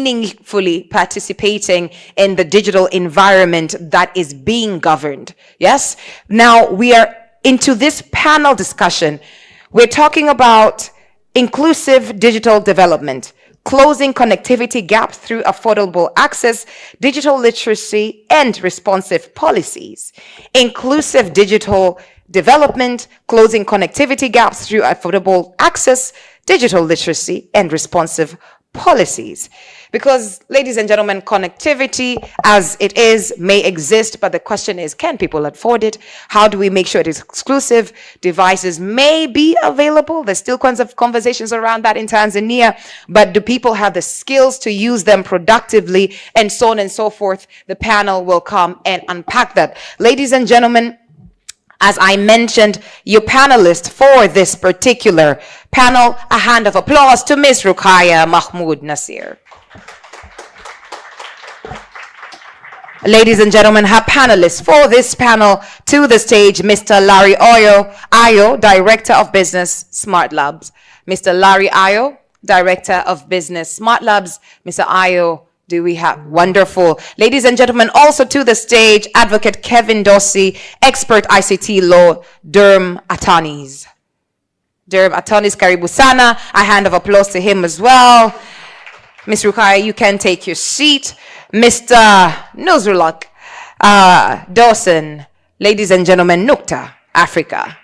meaningfully participating in the digital environment that is being governed. Yes? Now we are into this panel discussion. We're talking about inclusive digital development, closing connectivity gaps through affordable access, digital literacy, and responsive policies. Inclusive digital development, closing connectivity gaps through affordable access, digital literacy, and responsive policies. Because, ladies and gentlemen, connectivity as it is may exist, but the question is, can people afford it? How do we make sure it is exclusive? Devices may be available. There's still kinds of conversations around that in Tanzania, but do people have the skills to use them productively, and so on and so forth? The panel will come and unpack that. Ladies and gentlemen, as I mentioned, your panelists for this particular panel, a hand of applause to Ms. Rukaya Mahmoud Nasir. Ladies and gentlemen, her panelists for this panel, to the stage, Mr. Larry Ayo, Director of Business, Smart Labs. Mr. Larry Ayo, Director of Business, Smart Labs. Mr. Ayo, do we have? Wonderful. Ladies and gentlemen, also to the stage, Advocate Kevin Dossi, Expert ICT Law, Durham Attorneys. Durham Attorneys, Karibu Sana. A hand of applause to him as well. Ms. Rukaya, you can take your seat. Mr. Nuzulak Dawson, ladies and gentlemen, Nukta, Africa.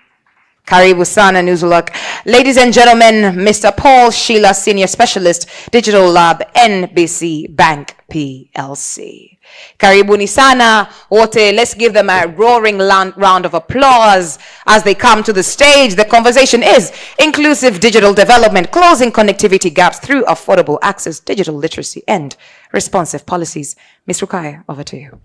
Karibu Sana Nuzulak. Ladies and gentlemen, Mr. Paul Sheila, Senior Specialist, Digital Lab, NBC Bank PLC. Karibuni Sana wote. Let's give them a roaring round of applause as they come to the stage. The conversation is inclusive digital development, closing connectivity gaps through affordable access, digital literacy, and responsive policies. Ms. Rukaya, over to you.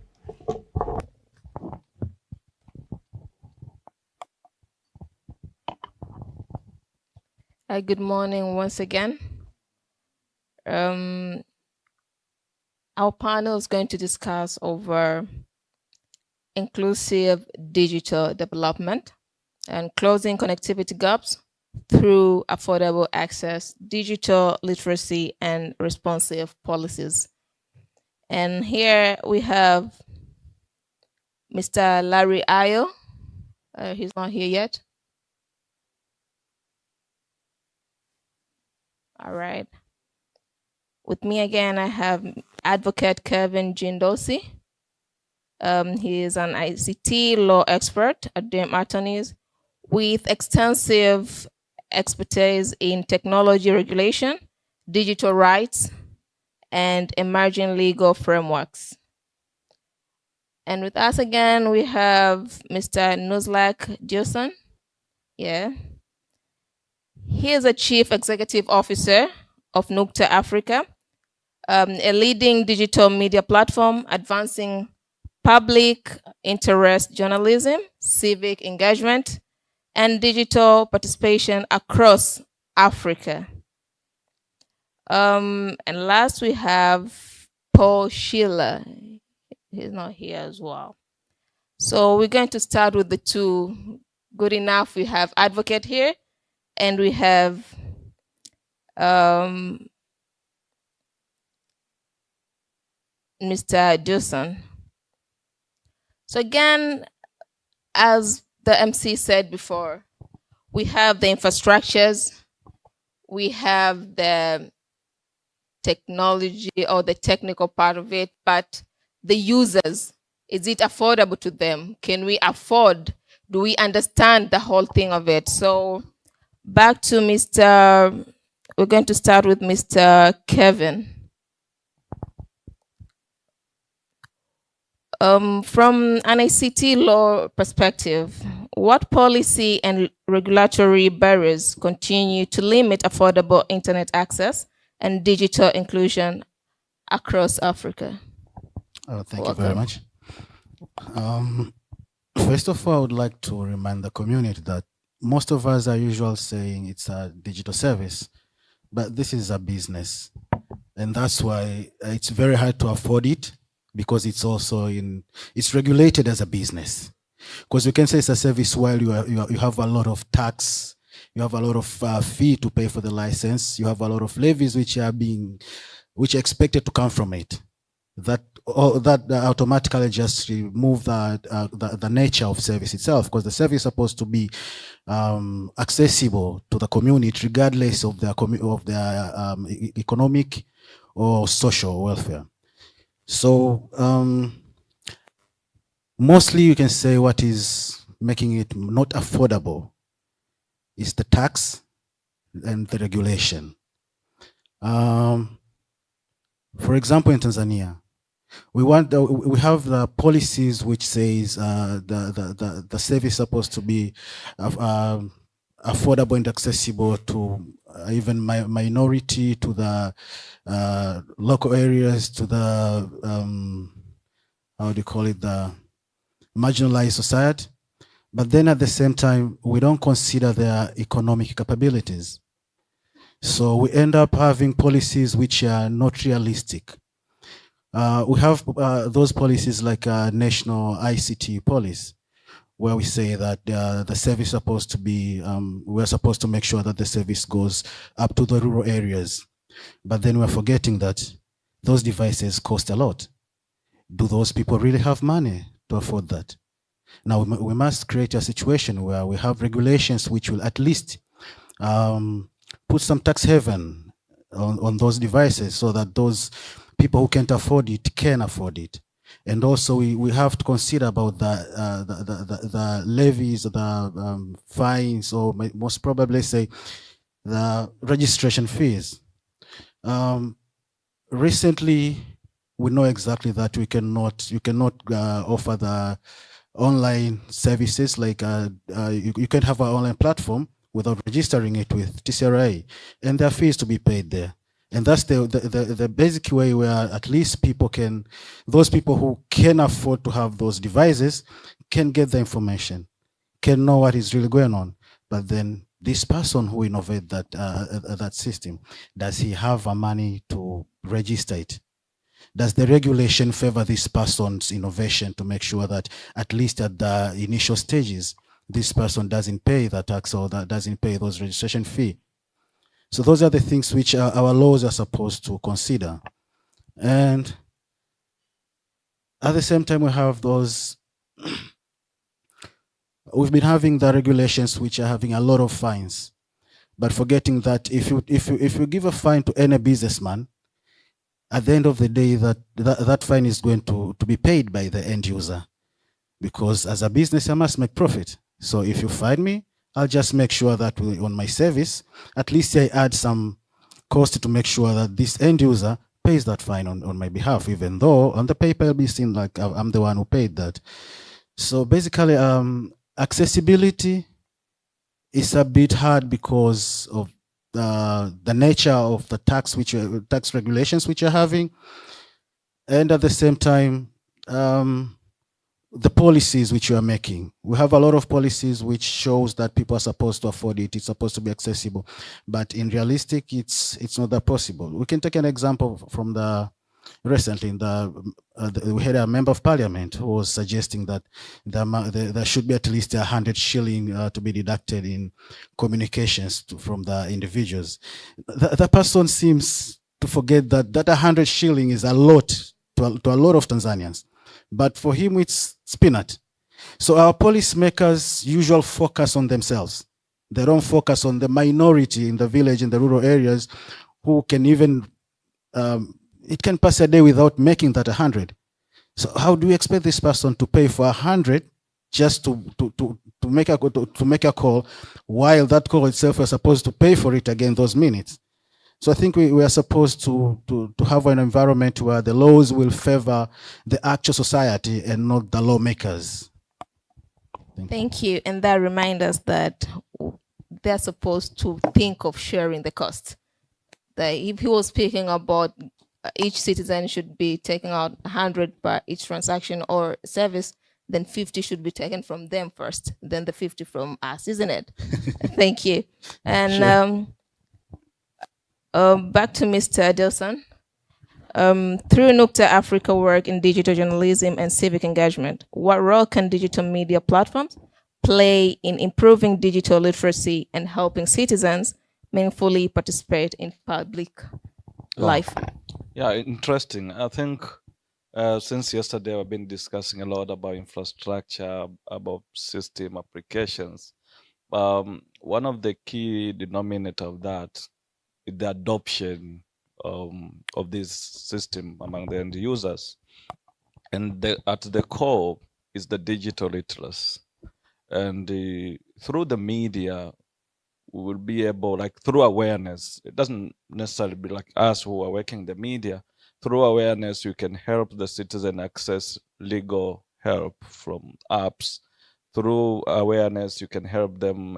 Good morning once again. Our panel is going to discuss over inclusive digital development and closing connectivity gaps through affordable access, digital literacy, and responsive policies. And here we have Mr. Larry Ayo. He's not here yet. All right. With me again, I have Advocate Kevin Jindosi. He is an ICT law expert at Durham Attorneys with extensive expertise in technology regulation, digital rights, and emerging legal frameworks. And with us again, we have Mr. Nuzlak Diosan. Yeah. He is a Chief Executive Officer of Nukta Africa, a leading digital media platform advancing public interest journalism, civic engagement, and digital participation across Africa. And last we have Paul Sheila. He's not here as well. So we're going to start with the two. Good enough, we have Advocate here, and we have Mr. Dawson. So again, as the MC said before, we have the infrastructures, we have the technology or the technical part of it, but the users, is it affordable to them? Can we afford? Do we understand the whole thing of it? So back to we're going to start with Mr. Kevin. From an ICT law perspective, what policy and regulatory barriers continue to limit affordable internet access and digital inclusion across Africa? Thank you very much. First of all, I would like to remind the community that most of us are usually saying it's a digital service, but this is a business. And that's why it's very hard to afford it, because it's also it's regulated as a business. Because you can say it's a service while you have a lot of tax, you have a lot of fee to pay for the license, you have a lot of levies which are being which are expected to come from it. That automatically just remove the nature of service itself, because the service is supposed to be accessible to the community regardless of their economic or social welfare. So mostly you can say what is making it not affordable is the tax and the regulation. For example, in Tanzania, we have the policies which says the service is supposed to be affordable and accessible to even minority, to the local areas, to the how do you call it, the marginalized society. But then at the same time, we don't consider their economic capabilities. So we end up having policies which are not realistic. We have those policies like national ICT policy, where we say that the service is supposed to be, we're supposed to make sure that the service goes up to the rural areas. But then we're forgetting that those devices cost a lot. Do those people really have money to afford that? Now, we must create a situation where we have regulations which will at least put some tax haven on those devices, so that those people who can't afford it can afford it. And also we have to consider about the levies, the fines, or most probably say the registration fees. Recently, we know exactly that you cannot offer the online services, like you can have an online platform without registering it with TCRA, and there are fees to be paid there. And that's the basic way where at least those people who can afford to have those devices can get the information, can know what is really going on. But then this person who innovated that system, does he have the money to register it? Does the regulation favor this person's innovation to make sure that at least at the initial stages, this person doesn't pay the tax or that doesn't pay those registration fee? So those are the things which our laws are supposed to consider. And at the same time, we have those, we've been having the regulations which are having a lot of fines, but forgetting that if you give a fine to any businessman, at the end of the day, that fine is going to be paid by the end user, because as a business, I must make profit. So if you fine me, I'll just make sure that on my service, at least I add some cost to make sure that this end user pays that fine on my behalf, even though on the paper it'll be seen like I'm the one who paid that. So basically, accessibility is a bit hard because of the nature of the tax regulations which you're having, and at the same time, the policies which you are making. We have a lot of policies which shows that people are supposed to afford it. It's supposed to be accessible, but in realistic, it's not that possible. We can take an example from recently we had a member of parliament who was suggesting that there should be at least 100 shilling to be deducted in communications from the individuals. The person seems to forget that 100 shilling is a lot to a lot of Tanzanians, but for him it's peanut. So our policymakers usually focus on themselves. They don't focus on the minority in the village, in the rural areas, who can even it can pass a day without making that 100. So how do we expect this person to pay for 100 just to make a call, while that call itself is supposed to pay for it again those minutes? So I think we are supposed to have an environment where the laws will favor the actual society and not the lawmakers. Thank you. And that reminds us that they're supposed to think of sharing the cost. That if he was speaking about each citizen should be taking out 100 per each transaction or service, then 50 should be taken from them first, then the 50 from us, isn't it? Thank you. And sure. Back to Mr. Adelson. Through NUCTA Africa work in digital journalism and civic engagement, what role can digital media platforms play in improving digital literacy and helping citizens meaningfully participate in public life? Yeah, interesting. I think since yesterday we've been discussing a lot about infrastructure, about system applications. One of the key denominator of that is the adoption of this system among the end users. And at the core is the digital literacy. And through the media, we will be able, like through awareness, it doesn't necessarily be like us who are working the media. Through awareness, you can help the citizen access legal help from apps. Through awareness, you can help them,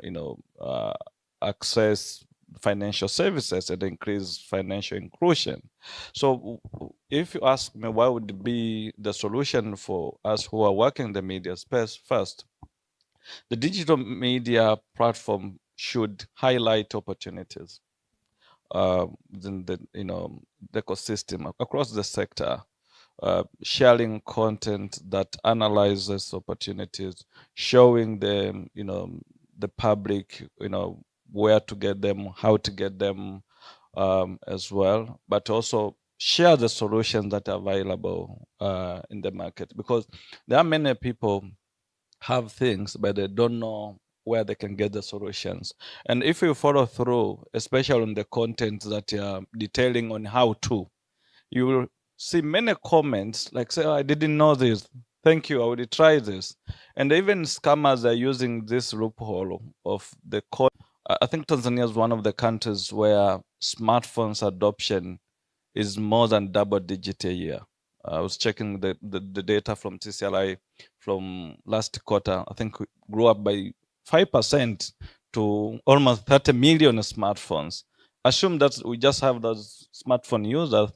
access financial services and increase financial inclusion. So if you ask me what would be the solution for us who are working the media space, first, the digital media platform should highlight opportunities within the ecosystem across the sector, sharing content that analyzes opportunities, showing them, the public, where to get them, how to get them, as well, but also share the solutions that are available in the market, because there are many people have things, but they don't know where they can get the solutions. And if you follow through, especially on the content that you're detailing on how to, you will see many comments like, say, "Oh, I didn't know this. Thank you. I will try this." And even scammers are using this loophole of the code. I think Tanzania is one of the countries where smartphones adoption is more than double digit a year. I was checking the data from TCLI from last quarter. I think we grew up by 5% to almost 30 million smartphones. Assume that we just have those smartphone users,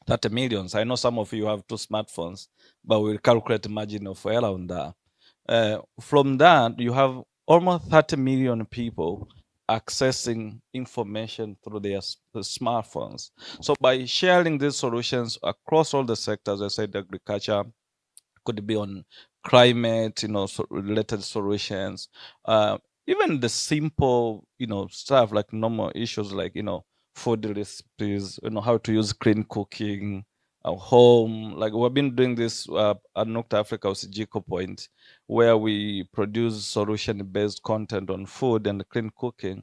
30 millions. I know some of you have two smartphones, but we'll calculate margin of error on that. From that, you have almost 30 million people accessing information through their smartphones. So by sharing these solutions across all the sectors, I said agriculture, could be on climate, related solutions, even the simple, stuff like normal issues like, food recipes, how to use clean cooking at home. Like we've been doing this at Nocta Africa with Jiko Point, where we produce solution-based content on food and clean cooking.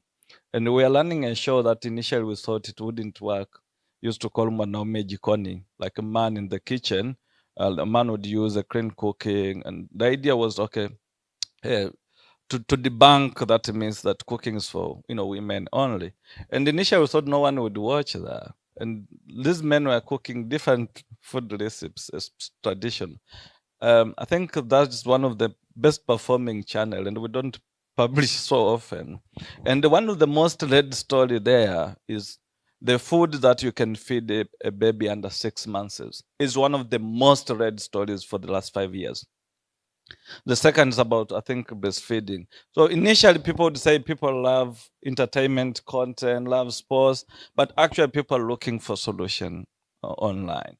And we are learning a show that initially we thought it wouldn't work. Used to call Manaume Jikoni, like a man in the kitchen. A man would use a clean cooking. And the idea was, okay, hey, to debunk that means that cooking is for, women only. And initially we thought no one would watch that. And these men were cooking different food recipes as tradition. I think that's one of the best performing channel, and we don't publish so often. And one of the most read story there is the food that you can feed a baby under 6 months is one of the most read stories for the last 5 years. The second is about, I think, breastfeeding. So initially, people would say people love entertainment content, love sports, but actually, people are looking for solution online.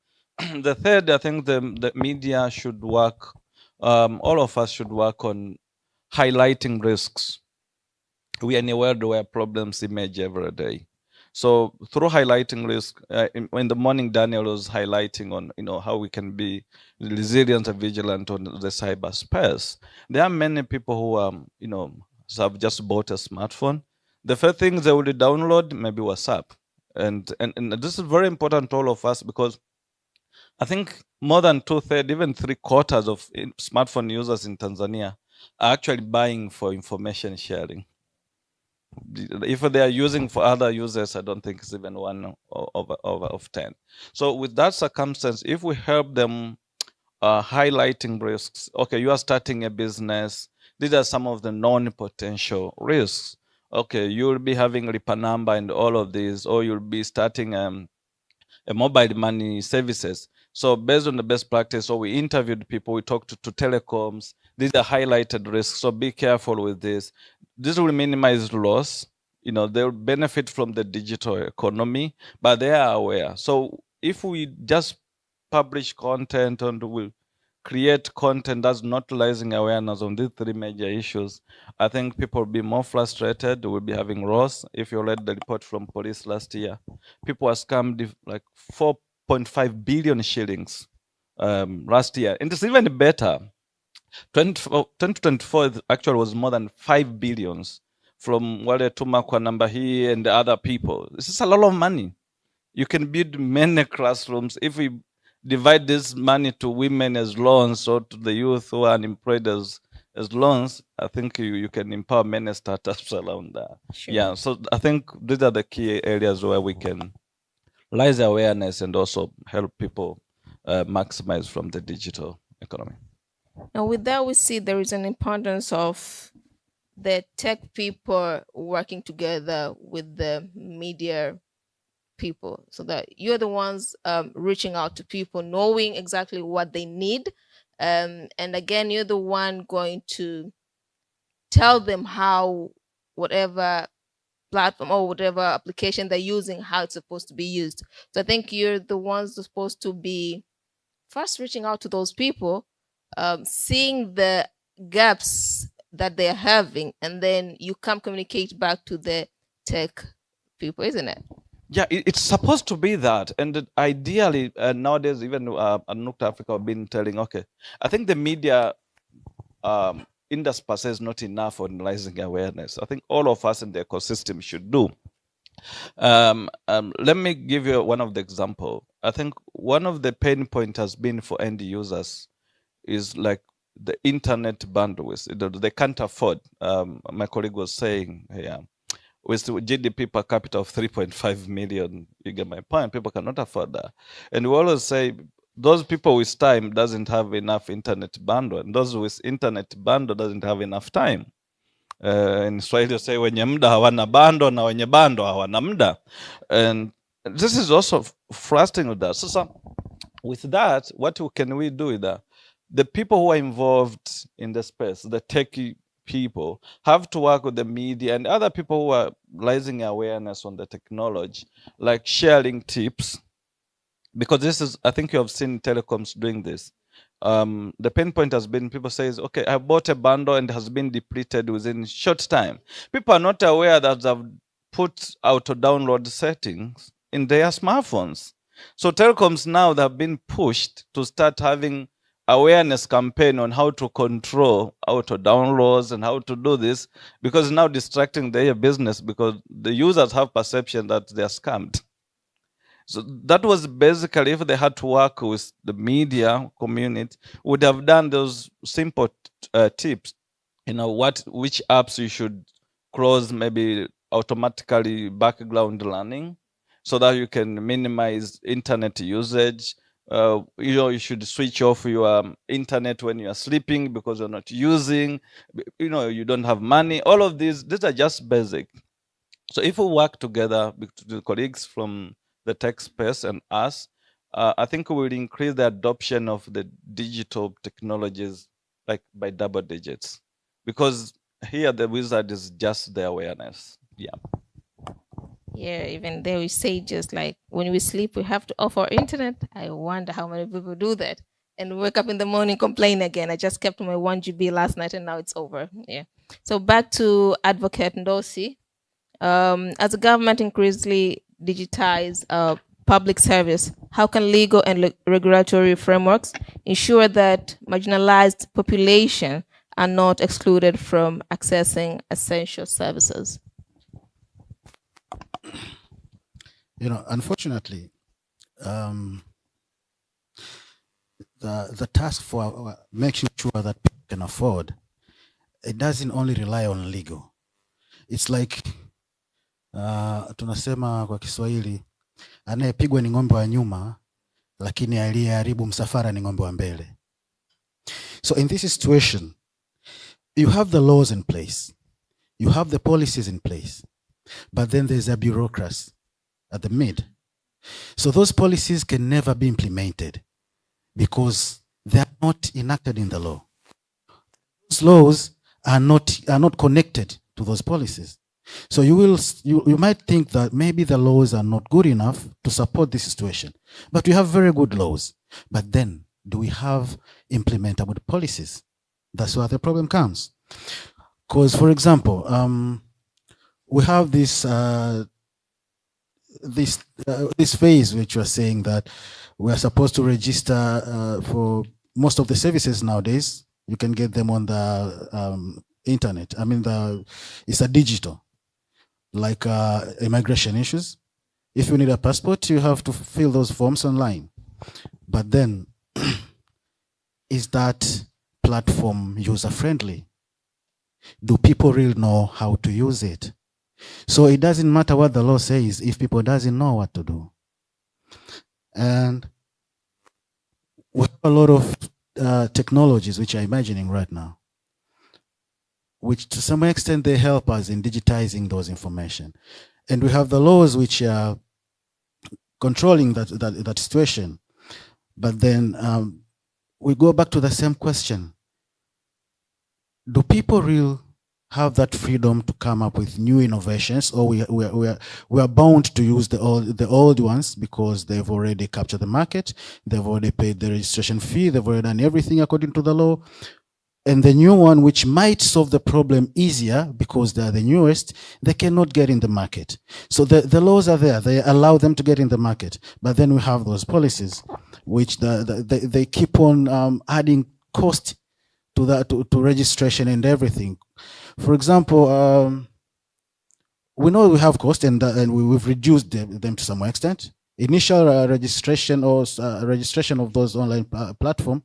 The third, I think, the media should work. All of us should work on highlighting risks. We are in a world where problems emerge every day. So through highlighting risk, in the morning, Daniel was highlighting on how we can be resilient and vigilant on the cyberspace. There are many people who have just bought a smartphone. The first thing they will download maybe WhatsApp, and this is very important to all of us, because I think more than 2/3, even 3/4 of smartphone users in Tanzania are actually buying for information sharing. If they are using for other users, I don't think it's even one of 10. So with that circumstance, if we help them highlighting risks, okay, you are starting a business, these are some of the known potential risks. Okay, you'll be having RIPA number and all of these, or you'll be starting a mobile money services. So based on the best practice, so we interviewed people, we talked to telecoms. These are highlighted risks, so be careful with this. This will minimize loss. They'll benefit from the digital economy, but they are aware. So if we just publish content and we create content that's not raising awareness on these three major issues, I think people will be more frustrated. We'll be having loss. If you read the report from police last year, people are scammed like 2.5 billion shillings last year. And it's even better. 2024 actually was more than 5 billions from Wale Tumakwa Nambahi and the other people. This is a lot of money. You can build many classrooms. If we divide this money to women as loans or to the youth who are unemployed as loans, I think you can empower many startups around that. Sure. Yeah, so I think these are the key areas where we can raise awareness and also help people maximize from the digital economy. And with that, we see there is an importance of the tech people working together with the media people, so that you're the ones reaching out to people, knowing exactly what they need. And again, you're the one going to tell them how whatever platform or whatever application they're using, how it's supposed to be used. So I think you're the ones supposed to be first reaching out to those people, seeing the gaps that they're having, and then you come communicate back to the tech people, isn't it? Yeah, it's supposed to be that. And ideally, nowadays, even North Africa have been telling, okay, I think the media industry per se is not enough on raising awareness. I think all of us in the ecosystem should do. Let me give you one of the example. I think one of the pain point has been for end users is like the internet bandwidth. They can't afford. My colleague was saying, yeah, with GDP per capita of 3.5 million, you get my point. People cannot afford that. And we always say those people with time doesn't have enough internet bandwidth, and those with internet bandwidth doesn't have enough time. In Swahili say wenye muda hawana bando na wenye bando hawana muda. And this is also frustrating with that. So with that, what can we do with that? The people who are involved in the space, the techie people, have to work with the media and other people who are raising awareness on the technology, like sharing tips. Because this is, I think you have seen telecoms doing this. The pain point has been people says, okay, I bought a bundle and it has been depleted within short time. People are not aware that they've put auto download settings in their smartphones. So telecoms now they have been pushed to start having awareness campaign on how to control auto downloads and how to do this, because it's now distracting their business because the users have perception that they're scammed. So that was basically, if they had to work with the media community, would have done those simple tips, which apps you should close, maybe automatically background learning, so that you can minimize internet usage. You should switch off your internet when you are sleeping because you're not using, you don't have money. All of these are just basic. So if we work together with the colleagues from the tech space and us, I think we will increase the adoption of the digital technologies like by double digits, because here the wizard is just the awareness. Yeah. Yeah, even there we say just like when we sleep, we have to off our internet. I wonder how many people do that and wake up in the morning, complain again. I just kept my 1 GB last night and now it's over. Yeah. So back to Advocate Ndosi. As the government increasingly digitize public service, how can legal and regulatory frameworks ensure that marginalized population are not excluded from accessing essential services? Unfortunately, the task for making sure that people can afford, it doesn't only rely on legal. It's like tunasema kwa Kiswahili, anayepigwa ni ng'ombe wa nyuma, lakini aliyeharibu msafara ni ng'ombe wa mbele. So in this situation, you have the laws in place, you have the policies in place, but then there's a bureaucracy at the mid. So those policies can never be implemented because they are not enacted in the law. Those laws are not connected to those policies. So you might think that maybe the laws are not good enough to support this situation, but we have very good laws. But then, do we have implementable policies? That's where the problem comes. Because, for example, we have this this phase which you're saying that we're supposed to register for most of the services nowadays, you can get them on the internet. I mean, it's a digital, like immigration issues. If you need a passport, you have to fill those forms online. But then, is that platform user-friendly? Do people really know how to use it? So it doesn't matter what the law says if people doesn't know what to do. And we have a lot of technologies which are imagining right now, which to some extent they help us in digitizing those information. And we have the laws which are controlling that situation. But then we go back to the same question. Do people really have that freedom to come up with new innovations, or we are bound to use the old ones because they've already captured the market, they've already paid the registration fee, they've already done everything according to the law, and the new one, which might solve the problem easier because they are the newest, they cannot get in the market. So the laws are there, they allow them to get in the market, but then we have those policies which they keep on adding cost to that, to registration and everything. For example, we know we have cost, and we've reduced them to some extent. Initial registration or registration of those online platform,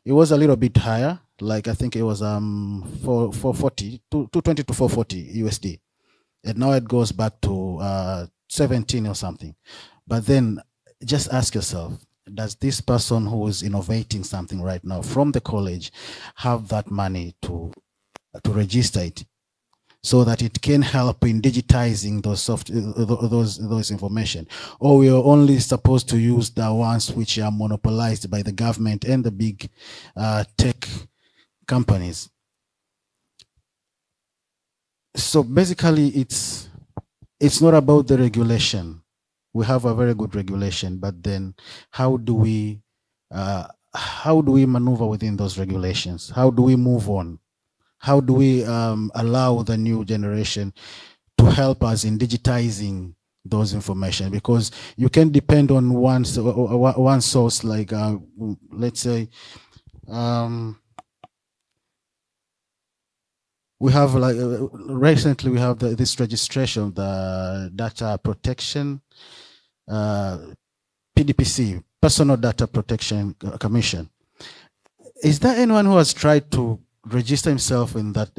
it was a little bit higher. Like I think it was 440, 220 to 440 USD, and now it goes back to 17 or something. But then just ask yourself, does this person who is innovating something right now from the college have that money to register it, so that it can help in digitizing those information? Or we are only supposed to use the ones which are monopolized by the government and the big tech companies? So basically, it's not about the regulation. We have a very good regulation, but then how do we maneuver within those regulations? How do we move on? How do we allow the new generation to help us in digitizing those information? Because you can depend on one source, like let's say we have, like recently we have this registration, the data protection, PDPC, Personal Data Protection Commission. Is there anyone who has tried to register himself in that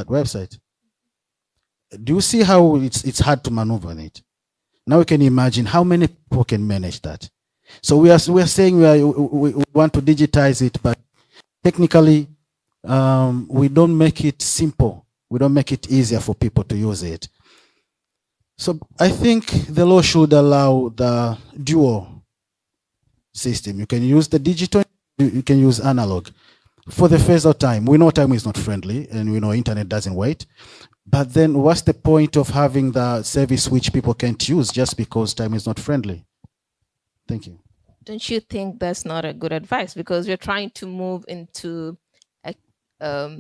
website? Do you see how it's hard to maneuver in it? Now we can imagine how many people can manage that. So we are saying we want to digitize it, but technically we don't make it simple. We don't make it easier for people to use it. So I think the law should allow the dual system. You can use the digital, you can use analog. For the phase of time, we know time is not friendly, and we know internet doesn't wait. But then what's the point of having the service which people can't use just because time is not friendly? Thank you. Don't you think that's not a good advice? Because we're trying to move into a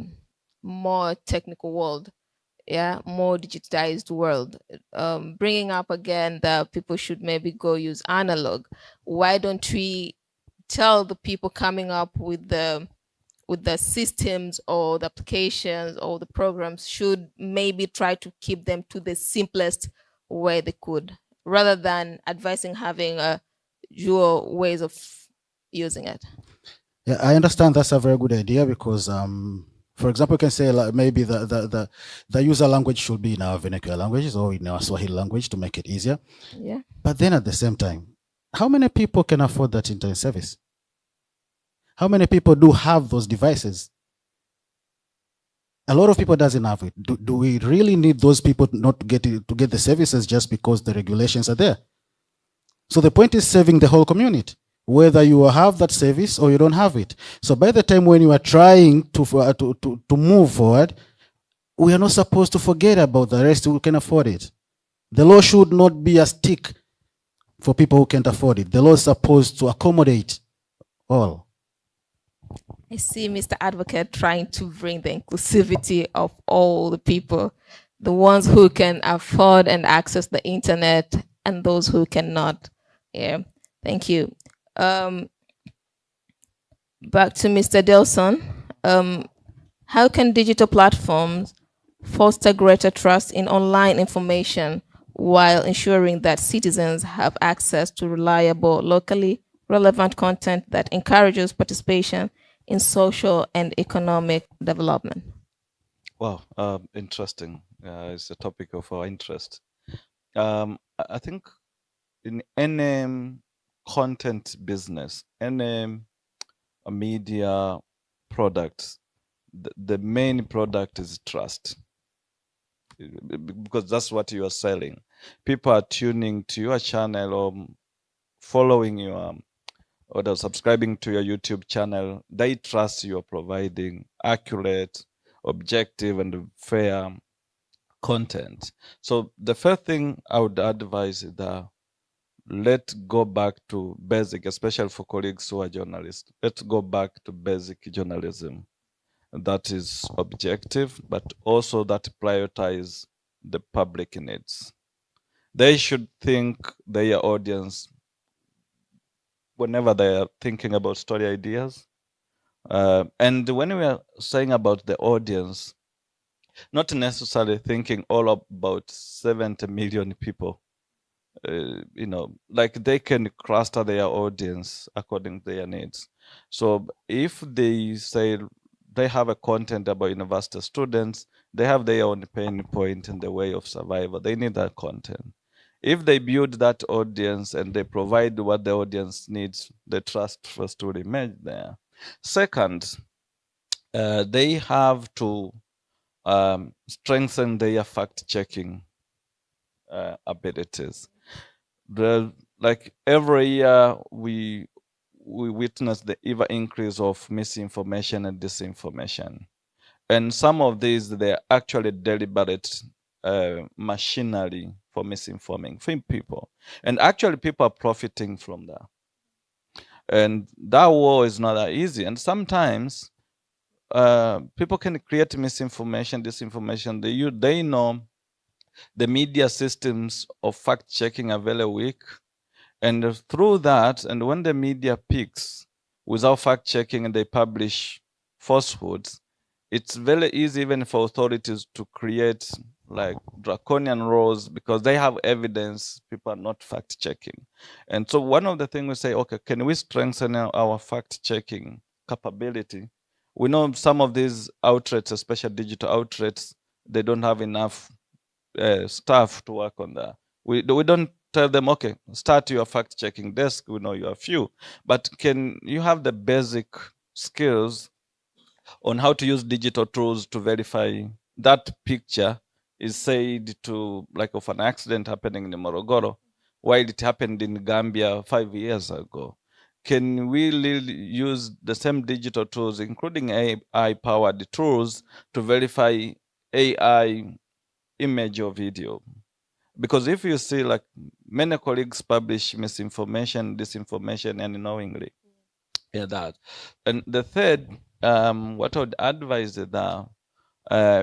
more technical world, more digitized world. Bringing up again that people should maybe go use analog. Why don't we tell the people coming up with the systems or the applications or the programs should maybe try to keep them to the simplest way they could, rather than advising having a dual ways of using it? Yeah, I understand that's a very good idea, because for example, you can say like maybe the user language should be in our vernacular languages or in our Swahili language to make it easier. Yeah. But then at the same time, how many people can afford that internet service? How many people do have those devices? A lot of people doesn't have it. Do we really need those people not to get the services just because the regulations are there? So the point is saving the whole community, whether you have that service or you don't have it. So by the time when you are trying to move forward, we are not supposed to forget about the rest who can afford it. The law should not be a stick for people who can't afford it. The law is supposed to accommodate all. I see Mr. Advocate trying to bring the inclusivity of all the people, the ones who can afford and access the internet and those who cannot. Yeah, thank you. Back to Mr. Delson. How can digital platforms foster greater trust in online information while ensuring that citizens have access to reliable, locally relevant content that encourages participation in social and economic development? Wow, interesting. It's a topic of our interest. I think in any content business, any media product, the main product is trust, because that's what you are selling. People are tuning to your channel or following you or they're subscribing to your YouTube channel. They trust you are providing accurate, objective, and fair content. So the first thing I would advise is that let's go back to basic, especially for colleagues who are journalists. Let's go back to basic journalism that is objective, but also that prioritize the public needs. They should think their audience whenever they are thinking about story ideas. And when we are saying about the audience, not necessarily thinking all about 70 million people. Like they can cluster their audience according to their needs. So if they say they have a content about university students, they have their own pain point in the way of survival. They need that content. If they build that audience and they provide what the audience needs, the trust first will emerge there. Second, they have to strengthen their fact-checking abilities. Like every year, we witness the ever increase of misinformation and disinformation, and some of these they're actually deliberate machinery for misinforming people, and actually people are profiting from that. And that war is not that easy, and sometimes people can create misinformation, disinformation. They know the media systems of fact checking are very weak. And through that, and when the media peaks without fact checking and they publish falsehoods, it's very easy even for authorities to create like draconian laws because they have evidence people are not fact checking. And so one of the things we say, okay, can we strengthen our fact checking capability? We know some of these outlets, especially digital outlets, they don't have enough staff to work on that. We don't tell them, okay, start your fact checking desk. We know you have few, but can you have the basic skills on how to use digital tools to verify that picture is said to like of an accident happening in Morogoro, while it happened in Gambia 5 years ago? Can we use the same digital tools, including AI-powered tools, to verify AI image or video? Because if you see, like many colleagues publish misinformation, disinformation, and unknowingly, yeah, that. And the third, what I would advise is that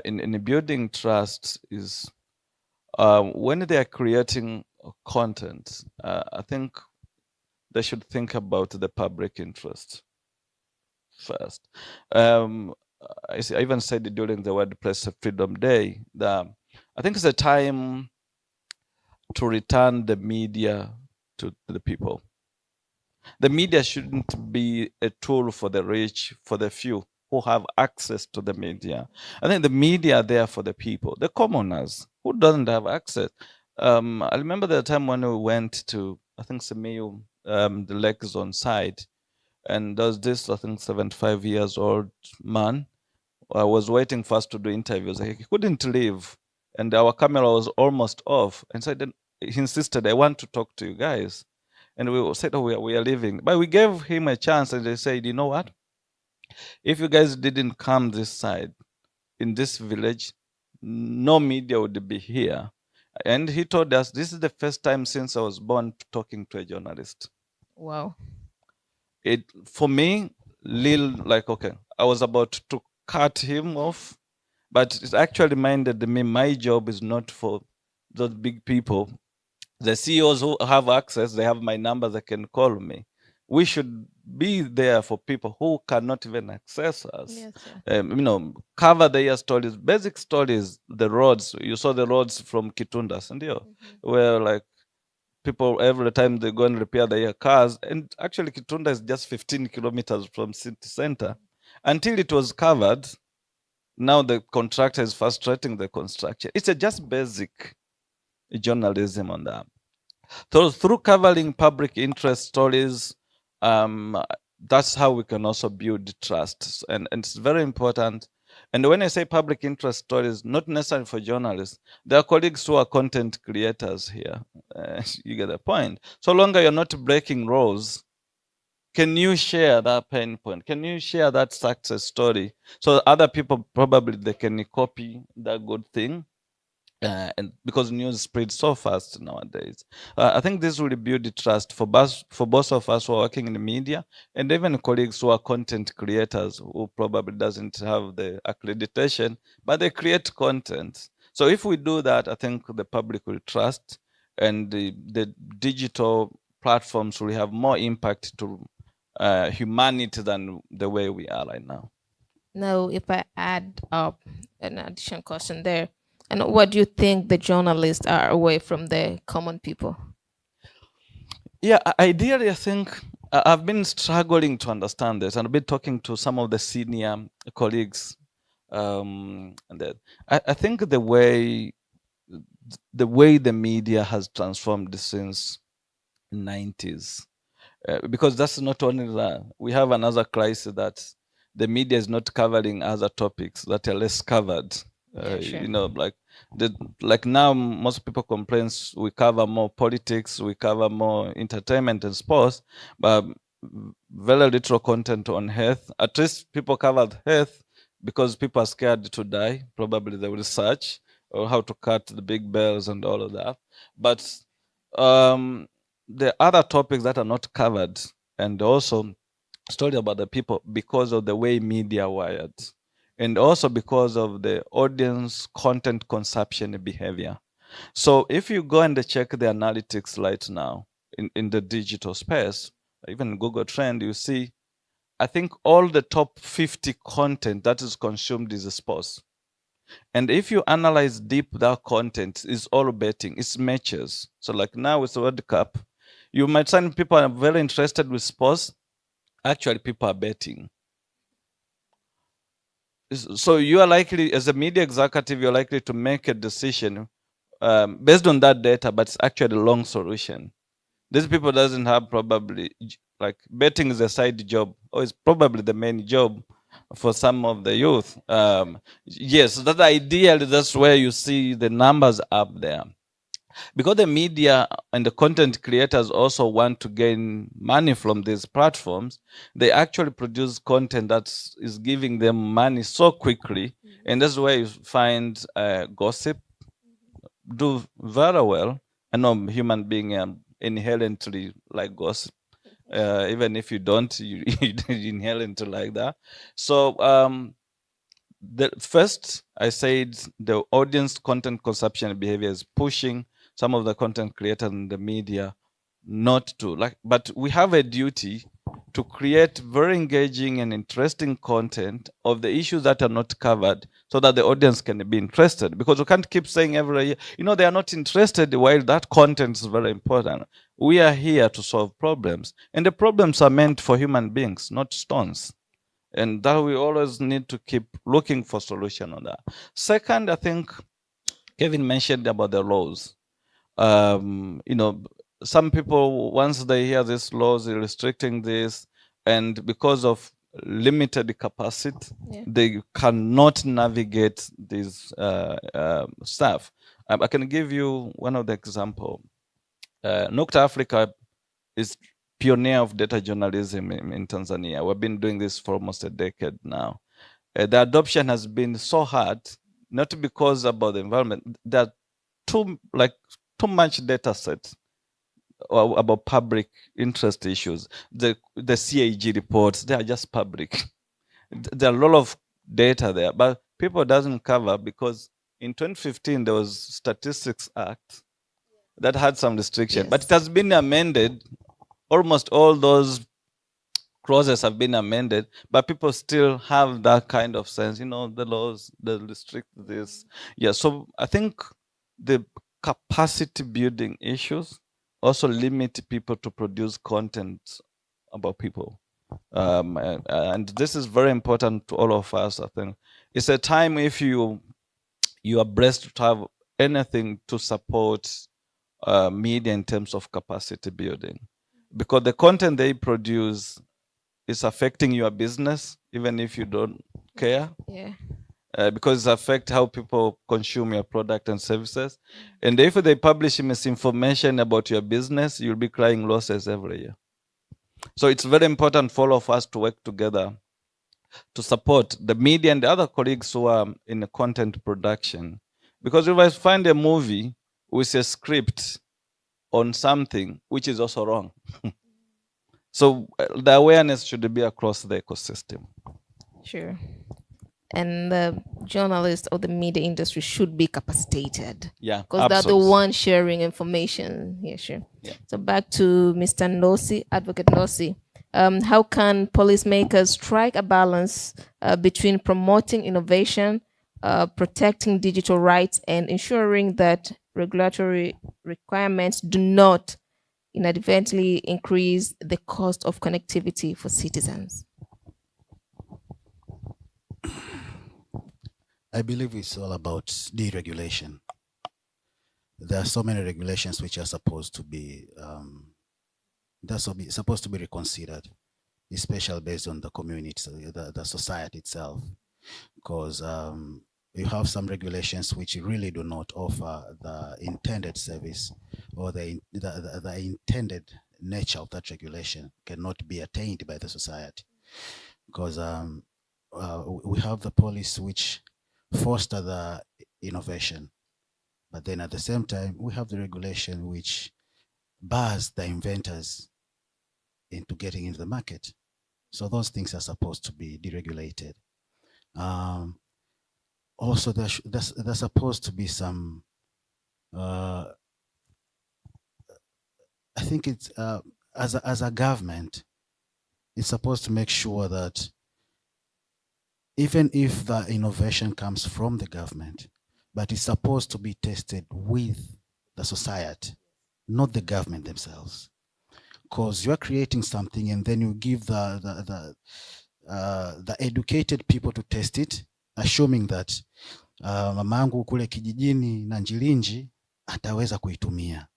in building trust is when they are creating content, I think they should think about the public interest first. I even said it during the World Press Freedom Day that I think it's a time to return the media to the people. The media shouldn't be a tool for the rich, for the few who have access to the media. I think the media are there for the people, the commoners who doesn't have access. I remember the time when we went to, I think, Simiyu, the lake zone side, and there was this, I think, 75 years old man. I was waiting for us to do interviews. He couldn't leave, and our camera was almost off. And so then he insisted, I want to talk to you guys. And we said, oh, we are leaving. But we gave him a chance, and they said, you know what? If you guys didn't come this side, in this village, no media would be here. And he told us, this is the first time since I was born talking to a journalist. Wow. It, for me, like, okay, I was about to cut him off, but it actually reminded me my job is not for those big people The CEOs who have access, they have my number, they can call me. We should be there for people who cannot even access us. Yes, sir. Cover their stories, basic stories, the roads. You saw the roads from Kitunda, where like people every time they go and repair their cars. And actually, Kitunda is just 15 kilometers from city center. Until it was covered, now the contractor is frustrating the construction. It's just basic journalism on that. So through covering public interest stories, that's how we can also build trust. And it's very important. And when I say public interest stories, not necessarily for journalists, there are colleagues who are content creators here. You get the point. So longer you're not breaking rules, can you share that pain point? Can you share that success story? So other people probably they can copy that good thing. And because news spreads so fast nowadays, I think this will build the trust for both of us who are working in the media, and even colleagues who are content creators who probably doesn't have the accreditation, but they create content. So if we do that, I think the public will trust, and the digital platforms will have more impact to humanity than the way we are right now. Now, if I add up an additional question there, and what do you think the journalists are away from the common people? Yeah, ideally, I think I've been struggling to understand this, and I've been talking to some of the senior colleagues, and that I think the way the media has transformed since 90s, because that's not only that. We have another crisis that the media is not covering other topics that are less covered. Sure. Like now most people complain we cover more politics, we cover more entertainment and sports, but very little content on health. At least people covered health because people are scared to die. Probably they will research or how to cut the big bells and all of that. But the other topics that are not covered, and also story about the people, because of the way media wired, and also because of the audience content consumption behavior. So if you go and check the analytics right now in the digital space, even Google Trend, you see, I think all the top 50 content that is consumed is sports. And if you analyze deep that content, is all betting, it's matches. So like now with the World Cup, you might find people are very interested with sports. Actually, people are betting. So you are likely, as a media executive, you're likely to make a decision based on that data, but it's actually a long solution. These people doesn't have probably, like betting is a side job, or it's probably the main job for some of the youth. Yes, that ideally, that's where you see the numbers up there. Because the media and the content creators also want to gain money from these platforms, they actually produce content that is giving them money so quickly. And that's where you find gossip do very well. I know human being inherently like gossip. Even if you don't, you inherently like that. So the first, I said the audience content consumption behavior is pushing some of the content creators in the media not to like, but we have a duty to create very engaging and interesting content of the issues that are not covered, so that the audience can be interested. Because we can't keep saying every year, they are not interested, while that content is very important. We are here to solve problems, and the problems are meant for human beings, not stones. And that we always need to keep looking for solution on that. Second, I think Kevin mentioned about the laws. Some people, once they hear these laws restricting this, and because of limited capacity, they cannot navigate this stuff. I can give you one of the example. Nukta Africa is pioneer of data journalism in Tanzania. We've been doing this for almost a decade now. The adoption has been so hard, not because about the environment. There are too much data sets about public interest issues. The CAG reports, they are just public. There are a lot of data there, but people doesn't cover, because in 2015 there was Statistics Act, that had some restriction, but Yes. it has been amended. Almost all those clauses have been amended, but people still have that kind of sense, the laws that restrict this. Yeah, so I think the capacity building issues also limit people to produce content about people. And this is very important to all of us. I think it's a time, if you are blessed to have anything to support media in terms of capacity building, because the content they produce is affecting your business, even if you don't care, Yeah. because it affects how people consume your product and services. And if they publish misinformation about your business, you'll be crying losses every year. So it's very important for all of us to work together to support the media and the other colleagues who are in the content production. Because if I find a movie with a script on something which is also wrong, so the awareness should be across the ecosystem. Sure. And the journalists or the media industry should be capacitated. Yeah, Because they're the absolutely. ones sharing information. Yeah, sure. Yeah. So back to Mr. Ndosi, Advocate Ndosi. How can policymakers strike a balance between promoting innovation, protecting digital rights, and ensuring that regulatory requirements do not inadvertently increase the cost of connectivity for citizens? I believe it's all about deregulation. There are so many regulations which are supposed to be supposed to be reconsidered, especially based on the community, so the society itself, because you have some regulations which really do not offer the intended service, or the intended nature of that regulation cannot be attained by the society, because we have the police which foster the innovation, but then at the same time we have the regulation which bars the inventors into getting into the market. So those things are supposed to be deregulated. Also, there's supposed to be some, I think it's, as a government, it's supposed to make sure that even if the innovation comes from the government, but it's supposed to be tested with the society, not the government themselves. Because you're creating something and then you give the educated people to test it, assuming that mamangu kule kijijini na Njilinji ataweza kuitumia.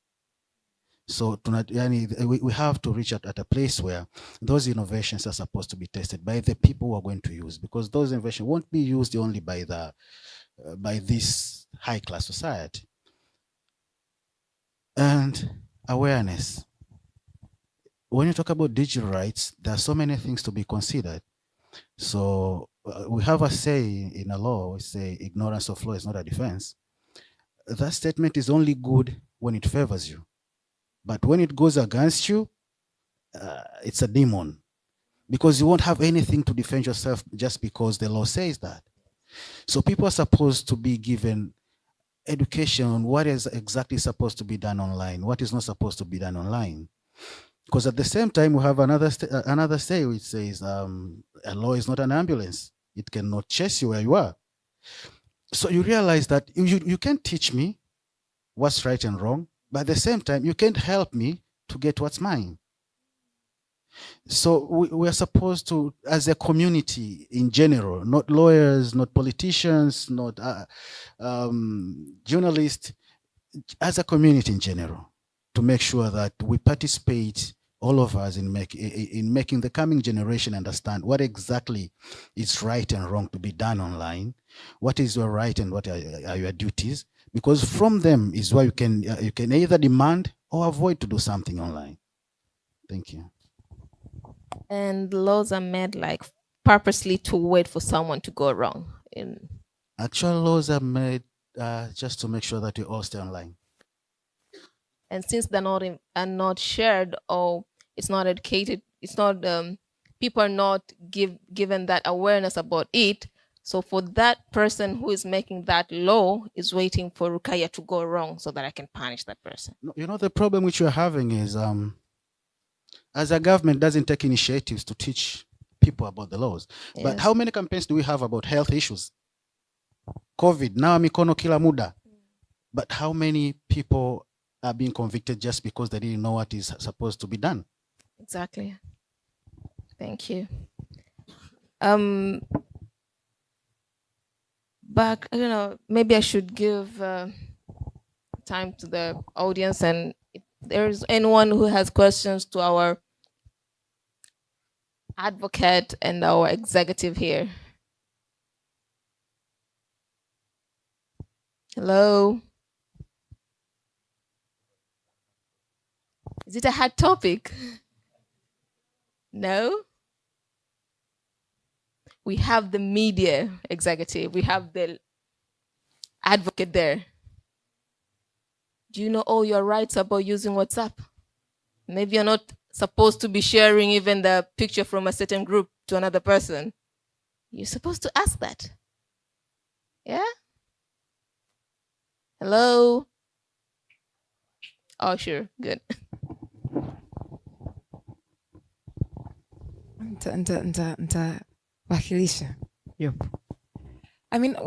So we have to reach at a place where those innovations are supposed to be tested by the people who are going to use, because those innovations won't be used only by by this high class society. And awareness. When you talk about digital rights, there are so many things to be considered. So we have a say in a law, we say ignorance of law is not a defense. That statement is only good when it favors you. But when it goes against you, it's a demon, because you won't have anything to defend yourself just because the law says that. So people are supposed to be given education on what is exactly supposed to be done online, what is not supposed to be done online. Because at the same time, we have another say which says a law is not an ambulance. It cannot chase you where you are. So you realize that you can't teach me what's right and wrong, but at the same time, you can't help me to get what's mine. So we are supposed to, as a community in general, not lawyers, not politicians, not journalists, as a community in general, to make sure that we participate, all of us, in making the coming generation understand what exactly is right and wrong to be done online, what is your right and what are your duties, because from them is where you can either demand or avoid to do something online. Thank you. And laws are made like purposely to wait for someone to go wrong. Actual laws are made just to make sure that we all stay online. And since they're are not shared, or it's not educated, it's not people are not given that awareness about it. So for that person who is making that law is waiting for Rukaya to go wrong so that I can punish that person. You know, the problem which you're having is, as a government doesn't take initiatives to teach people about the laws. Yes. But how many campaigns do we have about health issues? COVID, now mikono kila muda. But how many people are being convicted just because they didn't know what is supposed to be done? Exactly. Thank you. Back, I don't know, maybe I should give time to the audience, and if there's anyone who has questions to our advocate and our executive here. Hello? Is it a hard topic? No? We have the media executive. We have the advocate there. Do you know all your rights about using WhatsApp? Maybe you're not supposed to be sharing even the picture from a certain group to another person. You're supposed to ask that. Yeah? Hello? Oh, sure. Good. I mean,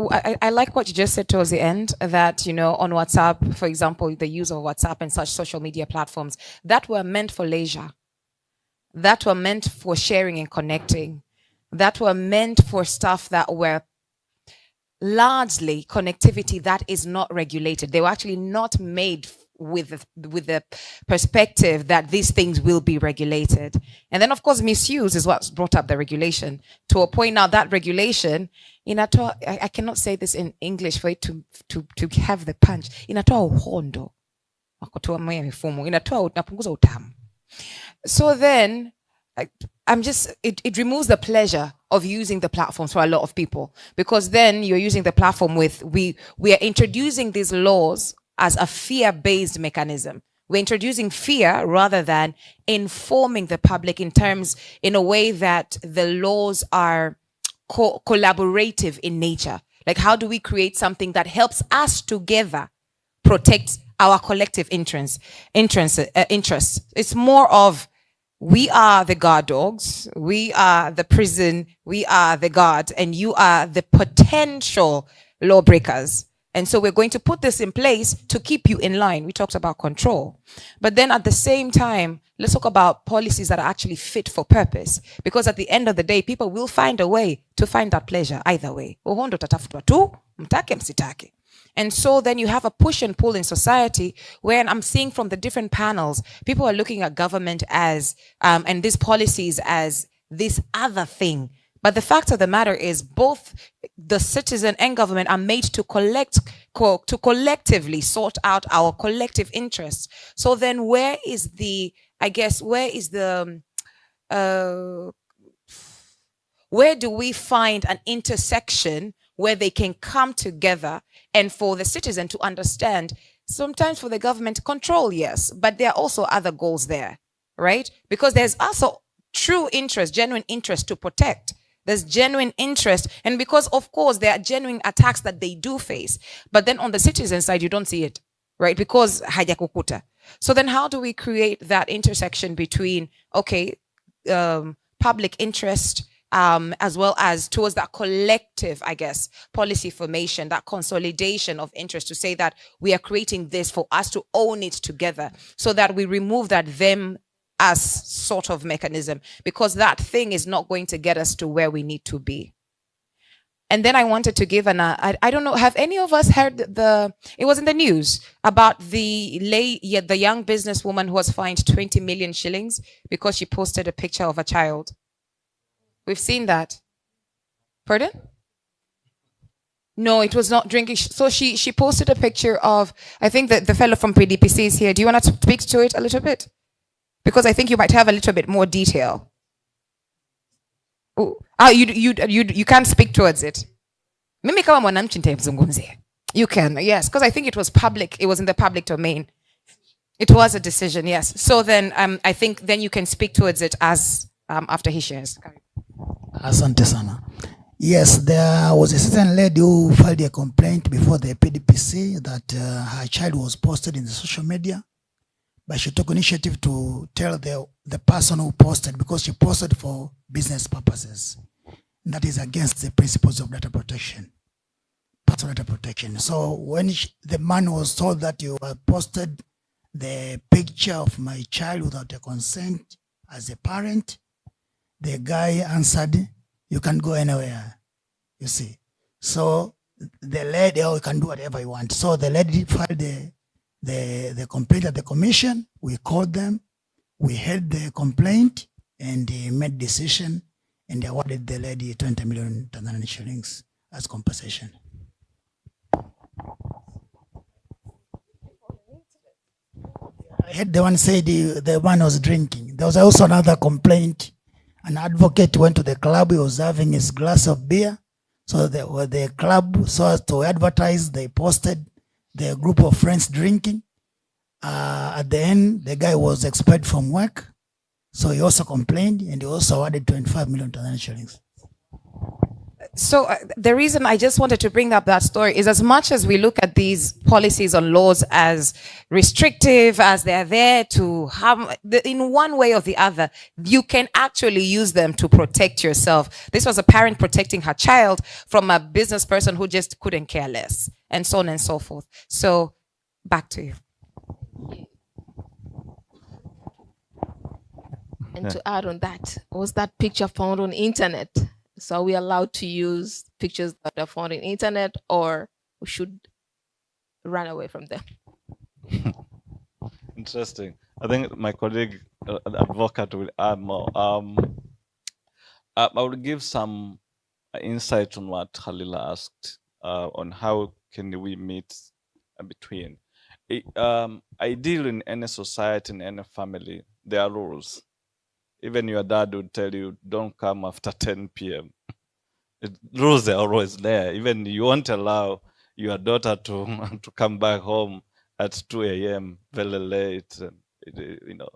I like what you just said towards the end, that, you know, on WhatsApp, for example, the use of WhatsApp and such social media platforms that were meant for leisure, that were meant for sharing and connecting, that were meant for stuff that were largely connectivity that is not regulated. They were actually not made with the perspective that these things will be regulated. And then, of course, misuse is what's brought up the regulation to a point now that regulation, I cannot say this in English for it to have the punch. Inatoa uhondo. Inapunguza utamu. So then, it removes the pleasure of using the platforms for a lot of people, because then you're using the platform with, we are introducing these laws as a fear-based mechanism. We're introducing fear rather than informing the public in a way that the laws are collaborative in nature. Like, how do we create something that helps us together protect our collective interests? It's more of, we are the guard dogs, we are the prison, we are the guard, and you are the potential lawbreakers. And so we're going to put this in place to keep you in line. We talked about control. But then at the same time, let's talk about policies that are actually fit for purpose. Because at the end of the day, people will find a way to find that pleasure either way. Uhondo tatafutwa tu, mtake msitake. And so then you have a push and pull in society, where I'm seeing from the different panels, people are looking at government as, and these policies as this other thing. But the fact of the matter is, both the citizen and government are made to collectively sort out our collective interests. So then where do we find an intersection where they can come together, and for the citizen to understand, sometimes for the government, control, yes, but there are also other goals there, right? Because there's also true interest, genuine interest to protect. There's genuine interest. And because, of course, there are genuine attacks that they do face. But then on the citizen side, you don't see it, right? Because hajakukuta. So then how do we create that intersection between, okay, public interest, as well as towards that collective, I guess, policy formation, that consolidation of interest, to say that we are creating this for us to own it together, so that we remove that them as sort of mechanism, because that thing is not going to get us to where we need to be. And then I wanted to give I don't know, have any of us heard it was in the news about the young businesswoman who was fined 20 million shillings because she posted a picture of a child? We've seen that. Pardon? No, it was not drinking. So she posted a picture of, I think that the fellow from PDPC is here. Do you want to speak to it a little bit? Because I think you might have a little bit more detail. You can't speak towards it. Mimi kama mwanamchi nitamzungumzia. You can, yes, because I think it was public. It was in the public domain. It was a decision, yes. So then I think then you can speak towards it as after he shares. Asante sana. Yes, there was a certain lady who filed a complaint before the PDPC that her child was posted in the social media, but she took initiative to tell the person who posted, because she posted for business purposes. And that is against the principles of data protection, personal data protection. So when the man was told that you have posted the picture of my child without a consent as a parent, the guy answered, "You can go anywhere." You see. So the lady, oh, you can do whatever you want. So the lady filed the complaint at the commission. We called them, we heard the complaint, and they made decision, and they awarded the lady 20 million Tanzanian shillings as compensation. I heard the one said the man was drinking. There was also another complaint. An advocate went to the club, he was having his glass of beer. So the club, so as to advertise, they posted the group of friends drinking. At the end, the guy was expelled from work. So he also complained, and he also awarded 25 million Tanzanian shillings. So the reason I just wanted to bring up that story is, as much as we look at these policies and laws as restrictive, as they're there to have, in one way or the other, you can actually use them to protect yourself. This was a parent protecting her child from a business person who just couldn't care less, and so on and so forth. So back to you. And to add on that, was that picture found on internet? So are we allowed to use pictures that are found on internet, or we should run away from them? Interesting. I think my colleague, advocate, will add more. I will give some insight on what Halila asked on how can we meet between. Ideally, in any society, in any family, there are rules. Even your dad would tell you, don't come after 10 p.m. Rules are always there. Even you won't allow your daughter to come back home at 2 a.m. very late, you know.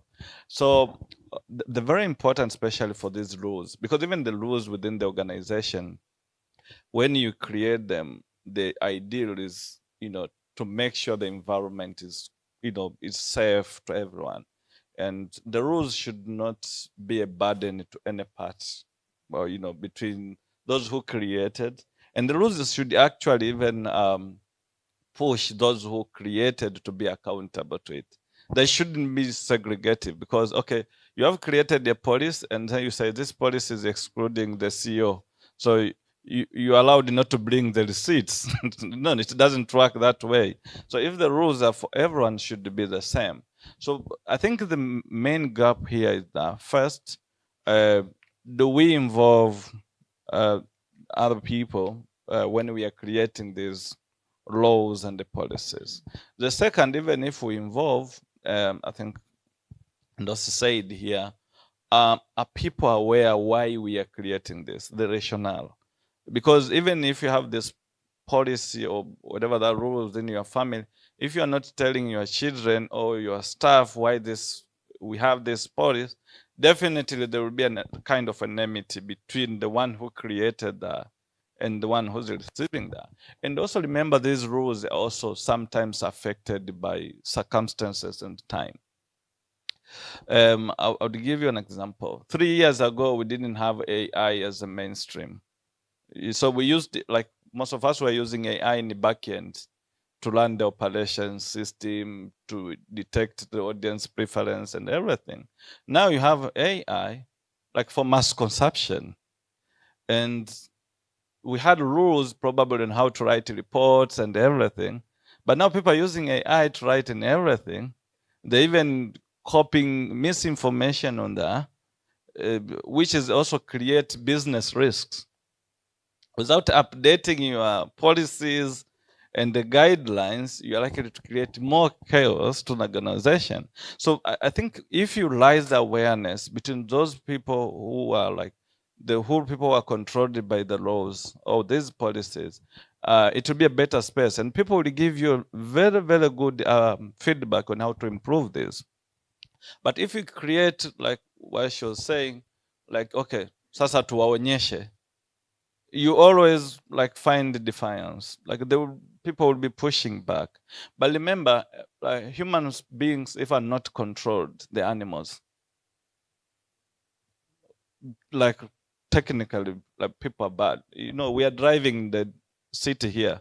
So the very important, especially for these rules, because even the rules within the organization, when you create them, the ideal is, you know, to make sure the environment is, you know, is safe to everyone. And the rules should not be a burden to any part, or, you know, between those who created. And the rules should actually even push those who created to be accountable to it. They shouldn't be segregative, because, okay, you have created a policy and then you say this policy is excluding the CEO. So you allowed not to bring the receipts. No, it doesn't work that way. So if the rules are for everyone, should be the same. So I think the main gap here is that, first, do we involve other people when we are creating these laws and the policies? The second, even if we involve, I think, and also said here, are people aware why we are creating this, the rationale? Because even if you have this policy or whatever that rules in your family, if you are not telling your children or your staff why we have this policy, definitely there will be a kind of enmity between the one who created that and the one who's receiving that. And also remember, these rules are also sometimes affected by circumstances and time. I'll give you an example. 3 years ago, we didn't have AI as a mainstream. So we used, like most of us were using AI in the back end to run the operation system, to detect the audience preference and everything. Now you have AI, like for mass consumption. And we had rules probably on how to write reports and everything. But now people are using AI to write in everything. They even copying misinformation on that, which is also create business risks. Without updating your policies and the guidelines, you are likely to create more chaos to the organization. So I think if you raise the awareness between those people who are like the whole people who are controlled by the laws or these policies, it will be a better space, and people will give you very, very good feedback on how to improve this. But if you create, like what she was saying, like, okay, sasa tuwaonyeshe, you always like find the defiance. Like people will be pushing back. But remember, human beings, if are not controlled, the animals, like technically, like people are bad. We are driving the city here.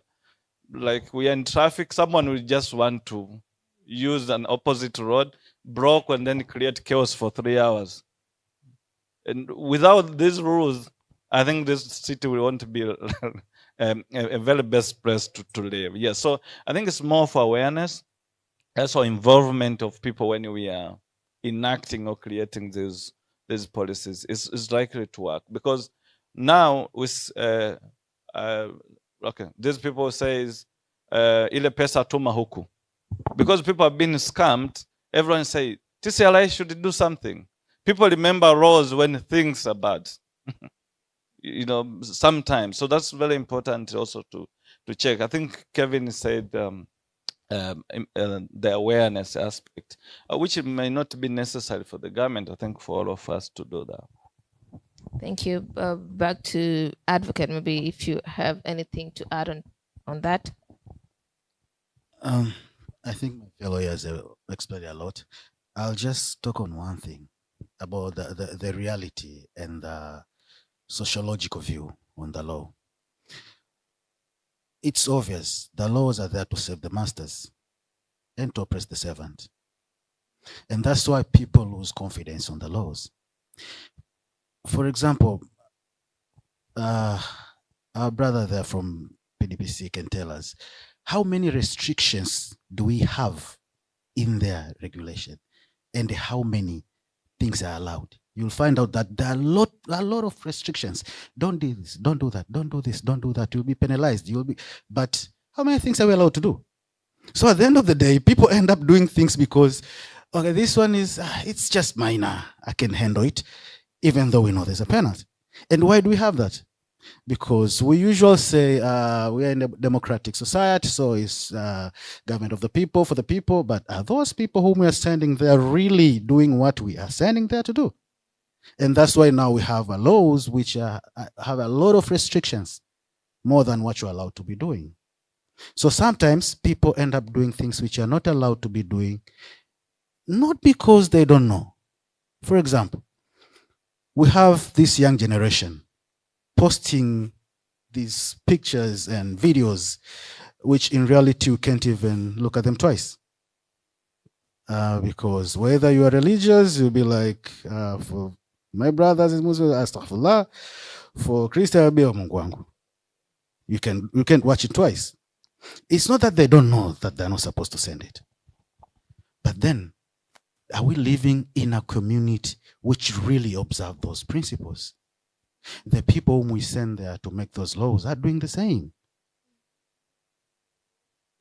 Like we are in traffic, someone will just want to use an opposite road, broke, and then create chaos for 3 hours. And without these rules, I think this city will want to be a very best place to live. Yeah, so I think it's more for awareness, also involvement of people when we are enacting or creating these policies is likely to work. Because now with okay, these people says ile pesa tuma huku, because people have been scammed. Everyone say TCRI should do something. People remember laws when things are bad. Sometimes. So that's very important also to check. I think Kevin said the awareness aspect, which may not be necessary for the government. I think for all of us to do that. Thank you. Back to Advocate, maybe if you have anything to add on that. I think my fellow lawyers have explained a lot. I'll just talk on one thing about the reality and the sociological view on the law. It's obvious the laws are there to serve the masters and to oppress the servant. And that's why people lose confidence on the laws. For example, our brother there from PDPC can tell us how many restrictions do we have in their regulation and how many things are allowed. You'll find out that there are a lot of restrictions. Don't do this, don't do that, don't do this, don't do that. You'll be penalized. But how many things are we allowed to do? So at the end of the day, people end up doing things because, okay, this one is, it's just minor. I can handle it, even though we know there's a penalty. And why do we have that? Because we usually say we are in a democratic society, so it's government of the people, for the people, but are those people whom we are sending there really doing what we are sending there to do? And that's why now we have laws which have a lot of restrictions, more than what you're allowed to be doing. So sometimes people end up doing things which are not allowed to be doing, not because they don't know. For example, we have this young generation posting these pictures and videos, which in reality you can't even look at them twice. Because whether you are religious, you'll be like, for my brothers and Muslims, astaghfirullah. For Christian, you'll be Mungu wangu. You can't watch it twice. It's not that they don't know that they're not supposed to send it. But then, are we living in a community which really observe those principles? The people whom we send there to make those laws are doing the same.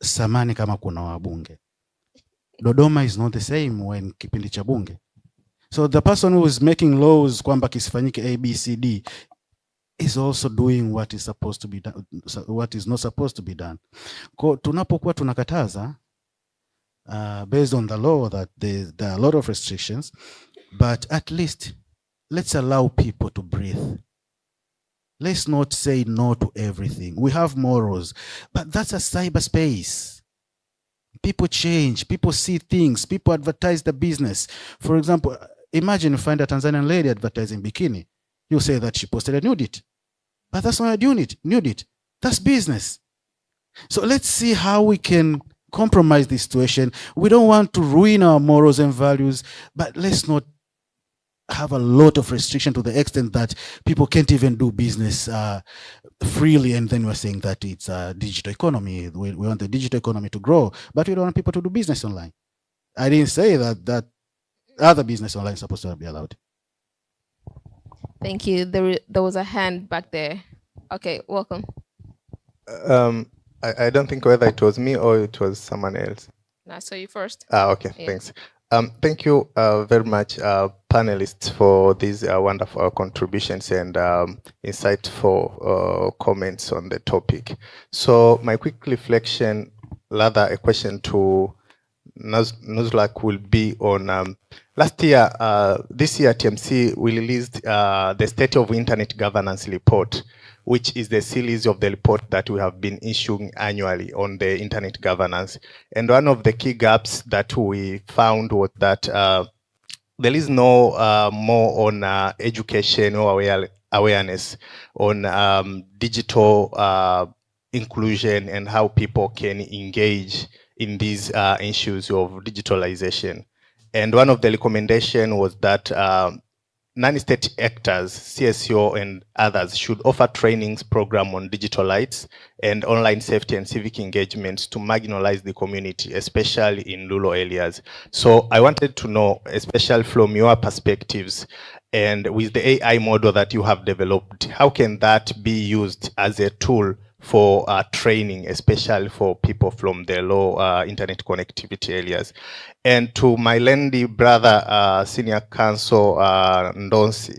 Samani kama kuna wabunge. Dodoma is not the same when kipindi cha bunge. So the person who is making laws kwamba kisifanyike A, B, C, D is also doing what is supposed to be done, what is not supposed to be done. Tunapokuwa tunakataza, based on the law that there are a lot of restrictions, but at least let's allow people to breathe. Let's not say no to everything. We have morals, but that's a cyberspace. People change, people see things, people advertise the business. For example, imagine you find a Tanzanian lady advertising bikini. You say that she posted a nudity. But that's not a nudity. That's business. So let's see how we can compromise this situation. We don't want to ruin our morals and values, but let's not have a lot of restriction to the extent that people can't even do business freely, and then we're saying that it's a digital economy. We want the digital economy to grow, but we don't want people to do business online. I didn't say that other business online is supposed to be allowed. Thank you. There was a hand back there. Okay, welcome. I don't think whether it was me or it was someone else. I saw you first. Okay, Yeah. thanks. Thank you very much, panelists, for these wonderful contributions and insightful comments on the topic. So my quick reflection, rather a question to Nuzlak will be on last year. This year, TMC we released the State of Internet Governance report, which is the series of the report that we have been issuing annually on the internet governance. And one of the key gaps that we found was that there is no more on education or awareness on digital inclusion and how people can engage in these issues of digitalization. And one of the recommendations was that non-state actors, CSO and others should offer trainings program on digital rights and online safety and civic engagements to marginalize the community, especially in rural areas. So I wanted to know, especially from your perspectives, and with the AI model that you have developed, how can that be used as a tool for training, especially for people from the low internet connectivity areas? And to my lady brother, Senior Counsel Ndonsi,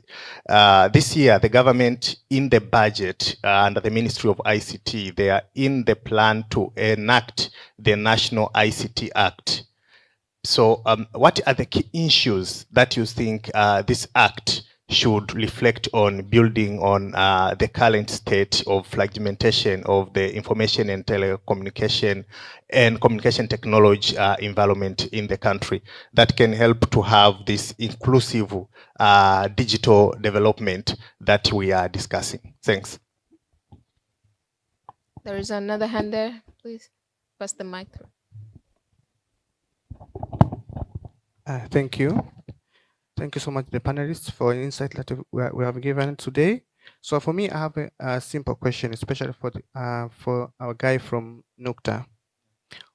this year the government in the budget under the Ministry of ICT, they are in the plan to enact the National ICT Act. So what are the key issues that you think this act should reflect on, building on the current state of fragmentation of the information and telecommunication and communication technology environment in the country that can help to have this inclusive digital development that we are discussing? Thanks. There is another hand there, please. Pass the mic through. Thank you. Thank you so much, the panelists, for the insight that we have given today. So for me, I have a simple question, especially for our guy from Nukta.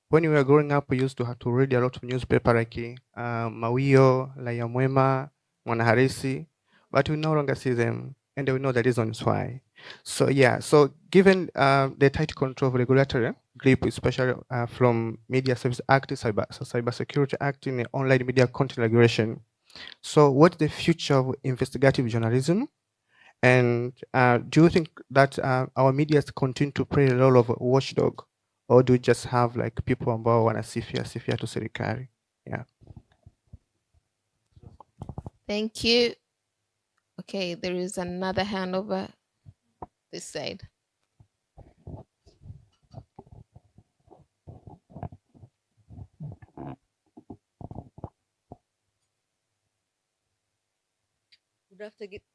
When we were growing up, we used to have to read a lot of newspaper like Mawio, Raia Mwema, Mwanahalisi, but we no longer see them, and we know the reasons why. So yeah, so given the tight control of regulatory grip, especially from Media Services Act, Cyber Security Act, in the online media content regulation. So what's the future of investigative journalism? And do you think that our media continue to play a role of a watchdog, or do we just have like people ambao wanasifia tu serikali? Yeah. Thank you. Okay, there is another hand over this side.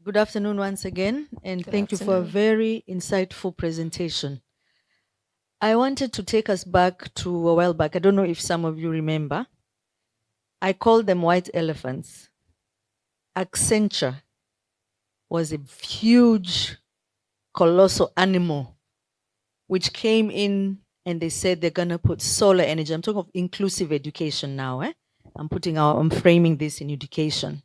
Good afternoon once again, and thank you for a very insightful presentation. I wanted to take us back to a while back. I don't know if some of you remember. I called them white elephants. Accenture was a huge, colossal animal which came in and they said they're gonna put solar energy. I'm talking of inclusive education now. I'm framing this in education.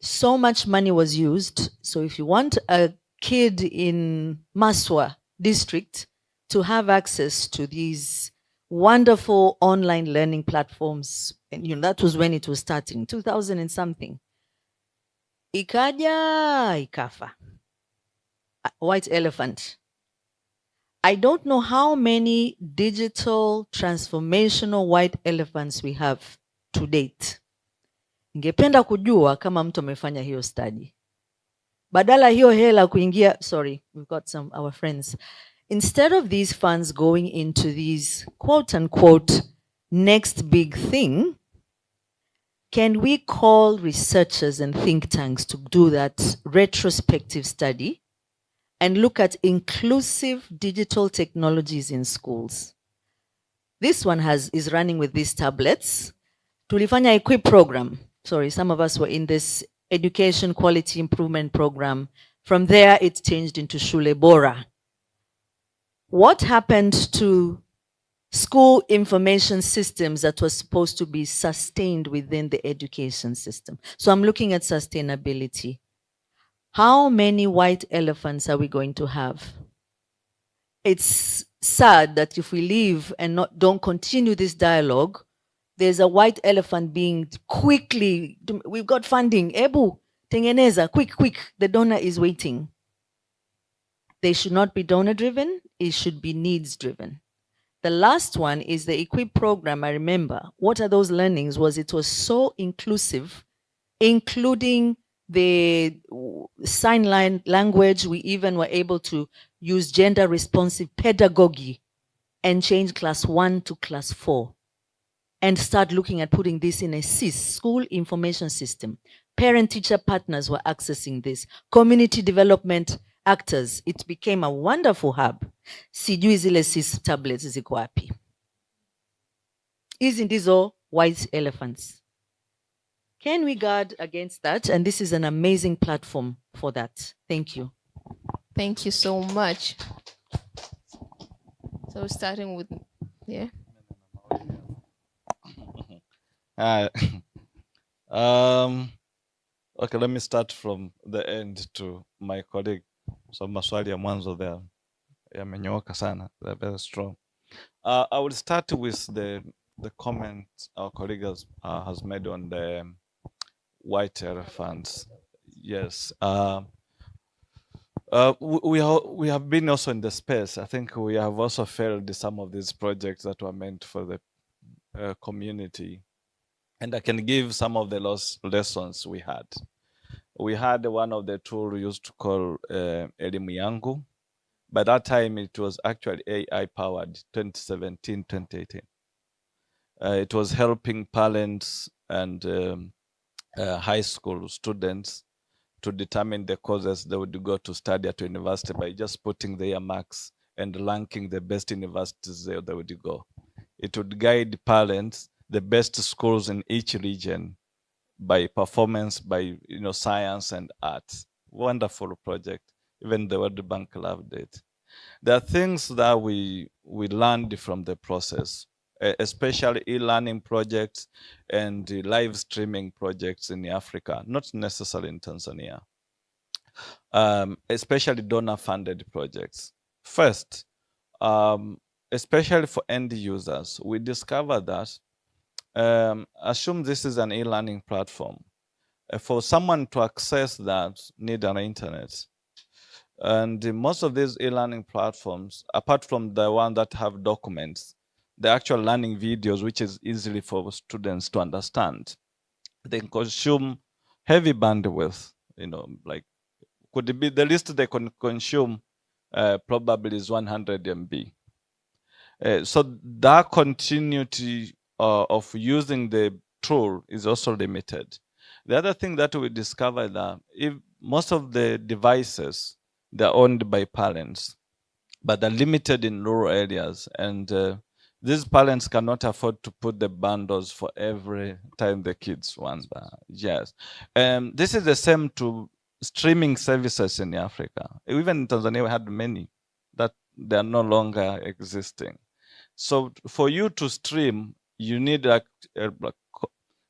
So much money was used. So if you want a kid in Maswa district to have access to these wonderful online learning platforms, and that was when it was starting, 2000 and something. Ikaja, ikafa. White elephant. I don't know how many digital transformational white elephants we have to date. Ningependa kujua kama mtu amefanya hiyo study. Badala hiyo hela kuingia, sorry, we've got our friends. Instead of these funds going into these quote unquote next big thing, can we call researchers and think tanks to do that retrospective study and look at inclusive digital technologies in schools? This one is running with these tablets. Tulifanya equip program. Sorry, some of us were in this education quality improvement program. From there, it changed into Shule Bora. What happened to school information systems that was supposed to be sustained within the education system? So I'm looking at sustainability. How many white elephants are we going to have? It's sad that if we leave and don't continue this dialogue, there's a white elephant being quickly, we've got funding, Ebu, tengeneza, quick, the donor is waiting. They should not be donor driven, it should be needs driven. The last one is the Equip program. I remember what are those learnings was it was so inclusive, including the sign language. We even were able to use gender responsive pedagogy and change class 1 to class 4 and start looking at putting this in a SIS, school information system. Parent-teacher partners were accessing this. Community development actors. It became a wonderful hub. Sijui zile SIS tablets ziko wapi. Hizi ndizo white elephants. Can we guard against that? And this is an amazing platform for that. Thank you. Thank you so much. So starting with, yeah. Okay, let me start from the end to my colleague. So maswali ya mwanzo there yamenyooka sana. They're very strong. I will start with the comment our colleague has made on the white elephants. Yes. We have been also in the space. I think we have also failed some of these projects that were meant for the community. And I can give some of the lessons we had. We had one of the tools we used to call Elimu Yangu. By that time, it was actually AI-powered, 2017, 2018. It was helping parents and high school students to determine the courses they would go to study at university by just putting their marks and ranking the best universities they would go. It would guide parents the best schools in each region by performance, by science and arts. Wonderful project. Even the World Bank loved it. There are things that we learned from the process, especially e-learning projects and live streaming projects in Africa, not necessarily in Tanzania, especially donor-funded projects. First, especially for end users, we discovered that assume this is an e-learning platform. For someone to access that, need an internet. And most of these e-learning platforms, apart from the one that have documents, the actual learning videos, which is easily for students to understand, they consume heavy bandwidth, like could it be the least they can consume probably is 100 MB. So that continuity of using the tool is also limited. The other thing that we discovered that if most of the devices, they're owned by parents, but they're limited in rural areas. And these parents cannot afford to put the bundles for every time the kids want that. Yes. This is the same to streaming services in Africa. Even in Tanzania, we had many that they are no longer existing. So for you to stream, you need a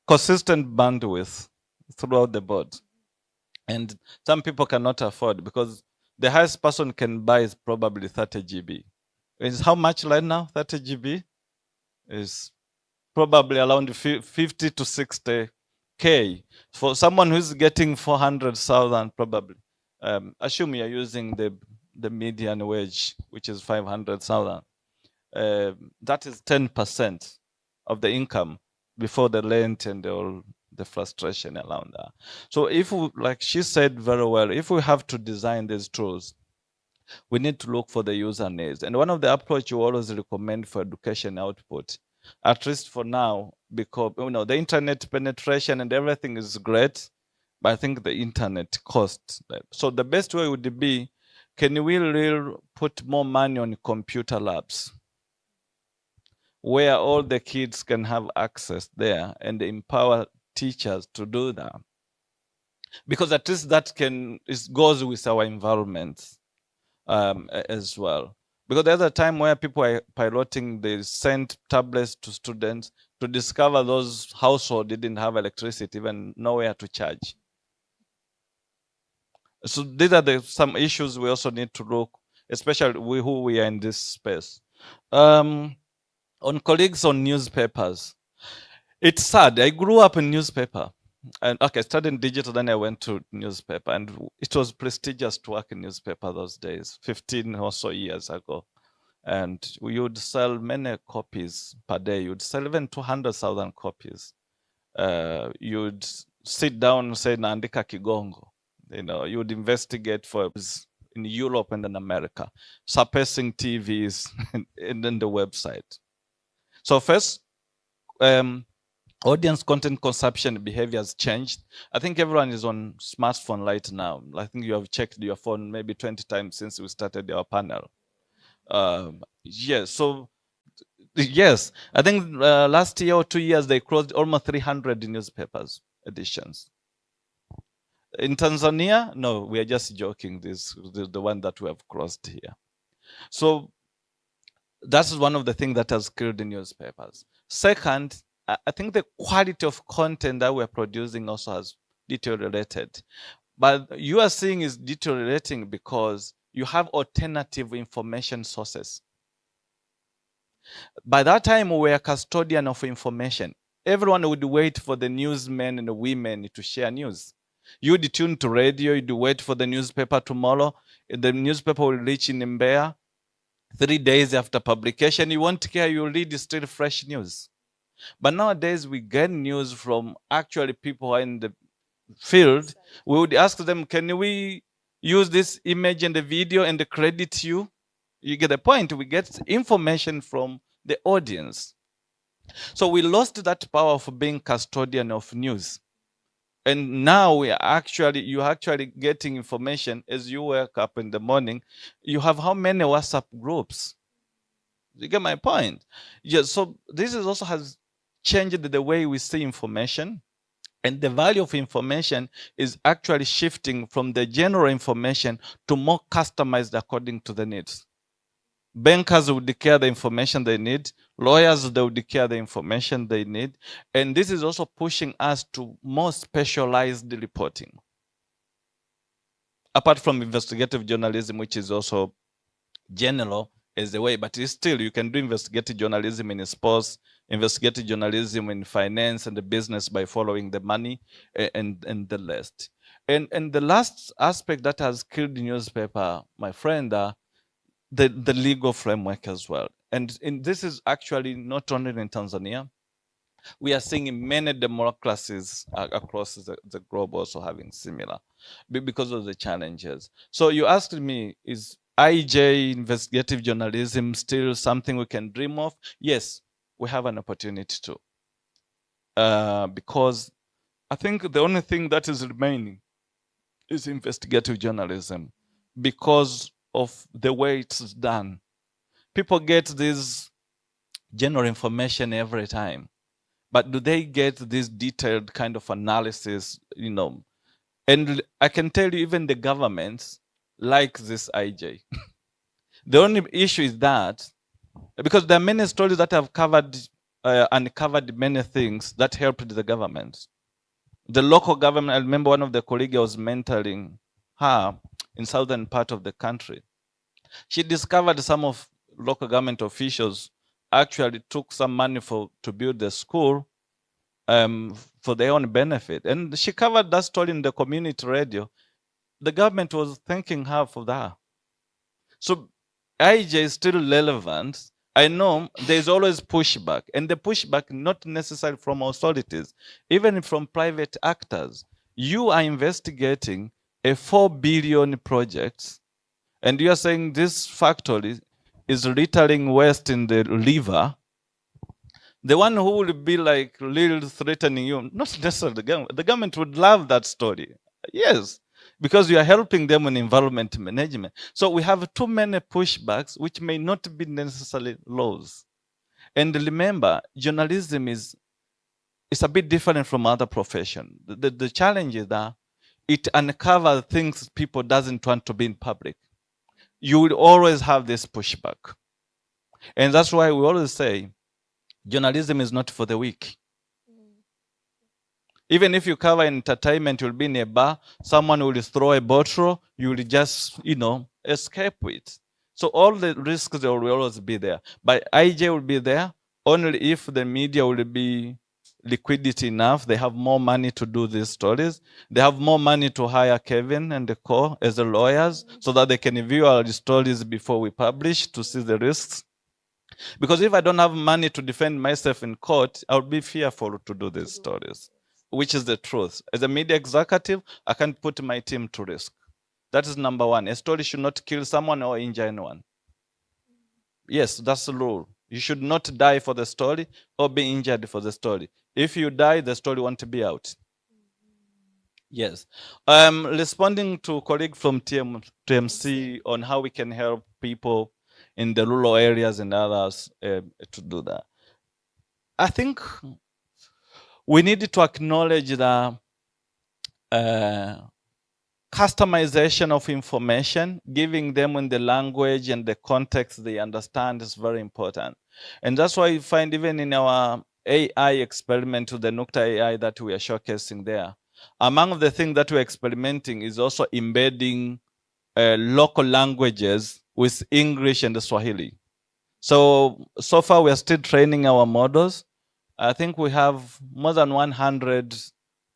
consistent bandwidth throughout the board. And some people cannot afford because the highest person can buy is probably 30 GB. Is how much right now? 30 GB is probably around 50 to 60K. For someone who's getting 400,000 probably, assume you're using the median wage, which is 500,000. That is 10% of the income before the rent and all the frustration around that. So if we, like she said very well, if we have to design these tools, we need to look for the user needs. And one of the approach you always recommend for education output, at least for now, because the internet penetration and everything is great, but I think the internet costs. So the best way would be, can we really put more money on computer labs where all the kids can have access there and empower teachers to do that? Because at least that goes with our environment as well. Because there's a time where people are piloting, they sent tablets to students to discover those households didn't have electricity, even nowhere to charge. So these are some issues we also need to look, especially who we are in this space. On colleagues on newspapers, it's sad. I grew up in newspaper. And okay, I studied in digital, then I went to newspaper, and it was prestigious to work in newspaper those days, 15 or so years ago. and you would sell many copies per day. You'd sell even 200,000 copies. You'd sit down and say, Naandika Kigongo. You would investigate for in Europe and in America, surpassing TVs and then the website. So first, audience content consumption behavior has changed. I think everyone is on smartphone right now. I think you have checked your phone maybe 20 times since we started our panel. Yes, so yes, I think last year or 2 years they closed almost 300 newspapers editions. In Tanzania, no, we are just joking. This is the one that we have closed here. So that's one of the things that has killed the newspapers. Second, I think the quality of content that we're producing also has deteriorated. But you are seeing is deteriorating because you have alternative information sources. By that time, we were a custodian of information. Everyone would wait for the newsmen and the women to share news. You'd tune to radio, you'd wait for the newspaper tomorrow. The newspaper will reach in Mbeya. 3 days after publication, you won't care, you read still fresh news. But nowadays, we get news from actually people who are in the field. We would ask them, can we use this image and the video and credit you? You get the point. We get information from the audience. So we lost that power of being custodian of news. And now you're actually getting information as you wake up in the morning. You have how many WhatsApp groups? You get my point? Yeah, so this is also has changed the way we see information. And the value of information is actually shifting from the general information to more customized according to the needs. Bankers will declare the information they need. Lawyers, they will declare the information they need. And this is also pushing us to more specialized reporting. Apart from investigative journalism, which is also general as a way, but still you can do investigative journalism in sports, investigative journalism in finance and the business by following the money and the rest. And the last aspect that has killed the newspaper, my friend, the legal framework as well. And this is actually not only in Tanzania. We are seeing in many democracies across the globe also having similar because of the challenges. So you asked me, is IJ, investigative journalism, still something we can dream of? Yes, we have an opportunity to. Because I think the only thing that is remaining is investigative journalism because of the way it's done. People get this general information every time, but do they get this detailed kind of analysis, And I can tell you, even the governments like this IJ. The only issue is that, because there are many stories that have uncovered many things that helped the government. The local government, I remember one of the colleagues was mentoring her in southern part of the country. She discovered some of local government officials actually took some money to build the school for their own benefit. And she covered that story in the community radio. The government was thanking her for that. So IJ is still relevant. I know there's always pushback, and the pushback not necessarily from authorities, even from private actors. You are investigating a 4 billion project, and you are saying this factory is littering waste in the river. The one who will be like little threatening you, not necessarily the government. The government would love that story. Yes, because you are helping them in environment management. So we have too many pushbacks, which may not be necessarily laws. And remember, journalism is a bit different from other professions. The challenge is that it uncovers things people doesn't want to be in public. You will always have this pushback. And that's why we always say, journalism is not for the weak. Even if you cover entertainment, you'll be in a bar, someone will throw a bottle, you will just, escape it. So all the risks, they will always be there. But IJ will be there only if the media will be liquidity enough. They have more money to do these stories. They have more money to hire Kevin and the co as the lawyers so that they can review our stories before we publish to see the risks. Because if I don't have money to defend myself in court, I would be fearful to do these stories, which is the truth. As a media executive, I can't put my team to risk. That is number one. A story should not kill someone or injure anyone. Yes, that's the rule. You should not die for the story or be injured for the story. If you die, the story won't be out. Yes. Responding to a colleague from TMC on how we can help people in the rural areas and others to do that. I think we need to acknowledge the customization of information, giving them in the language and the context they understand is very important. And that's why you find even in our AI experiment with the Nukta AI that we are showcasing there, among the things that we're experimenting is also embedding local languages with English and Swahili. So far we are still training our models. I think we have more than 100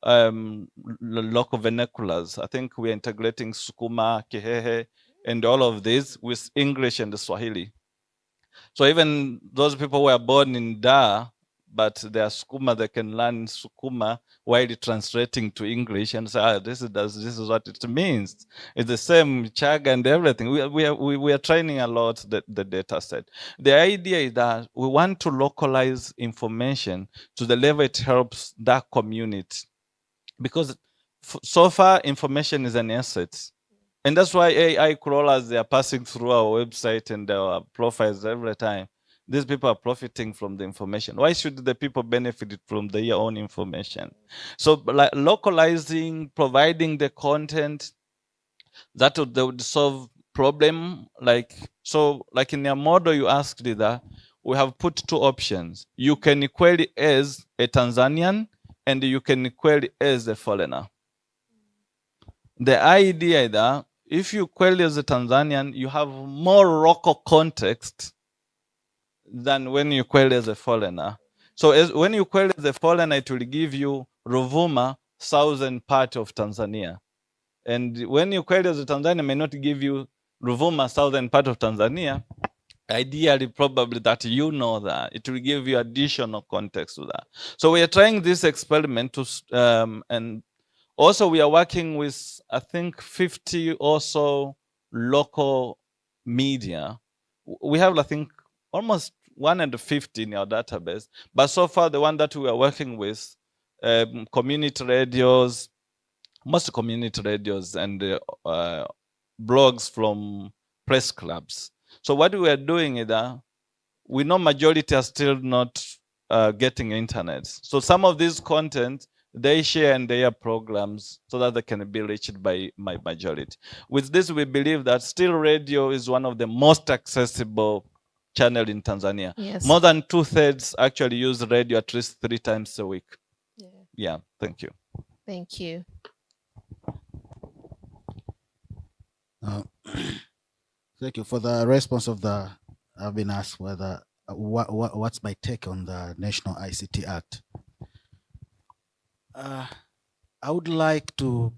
local vernaculars. I think we're integrating Sukuma, Kihehe, and all of these with English and Swahili. So even those people who are born in Dar, but they are Sukuma, they can learn Sukuma while translating to English and say, this is what it means. It's the same Chaga and everything. We are training a lot the data set. The idea is that we want to localize information to the level it helps that community. Because so far, information is an asset. And that's why AI crawlers, they are passing through our website and our profiles every time. These people are profiting from the information. Why should the people benefit from their own information? So like localizing, providing the content, that would solve problem. Like in your model you asked that, we have put two options. You can query as a Tanzanian and you can query as a foreigner. The idea is that if you query as a Tanzanian, you have more local context than when you query as a foreigner. So when you query as a foreigner, it will give you Ruvuma, southern part of Tanzania. And when you query as a Tanzanian, it may not give you Ruvuma, southern part of Tanzania. Ideally, probably that you know that. It will give you additional context to that. So we are trying this experiment to, and also we are working with, I think, 50 or so local media. We have, I think, almost 150 in our database. But so far, the one that we are working with, community radios, most community radios and blogs from press clubs. So what we are doing is that we know majority are still not getting internet. So some of these content, they share in their programs so that they can be reached by my majority. With this, we believe that still radio is one of the most accessible channel in Tanzania. Yes. More than 2/3 actually use radio at least 3 times a week. Yeah, thank you. Thank you. Thank you for the response of the. I've been asked whether what's my take on the National ICT Act. I would like to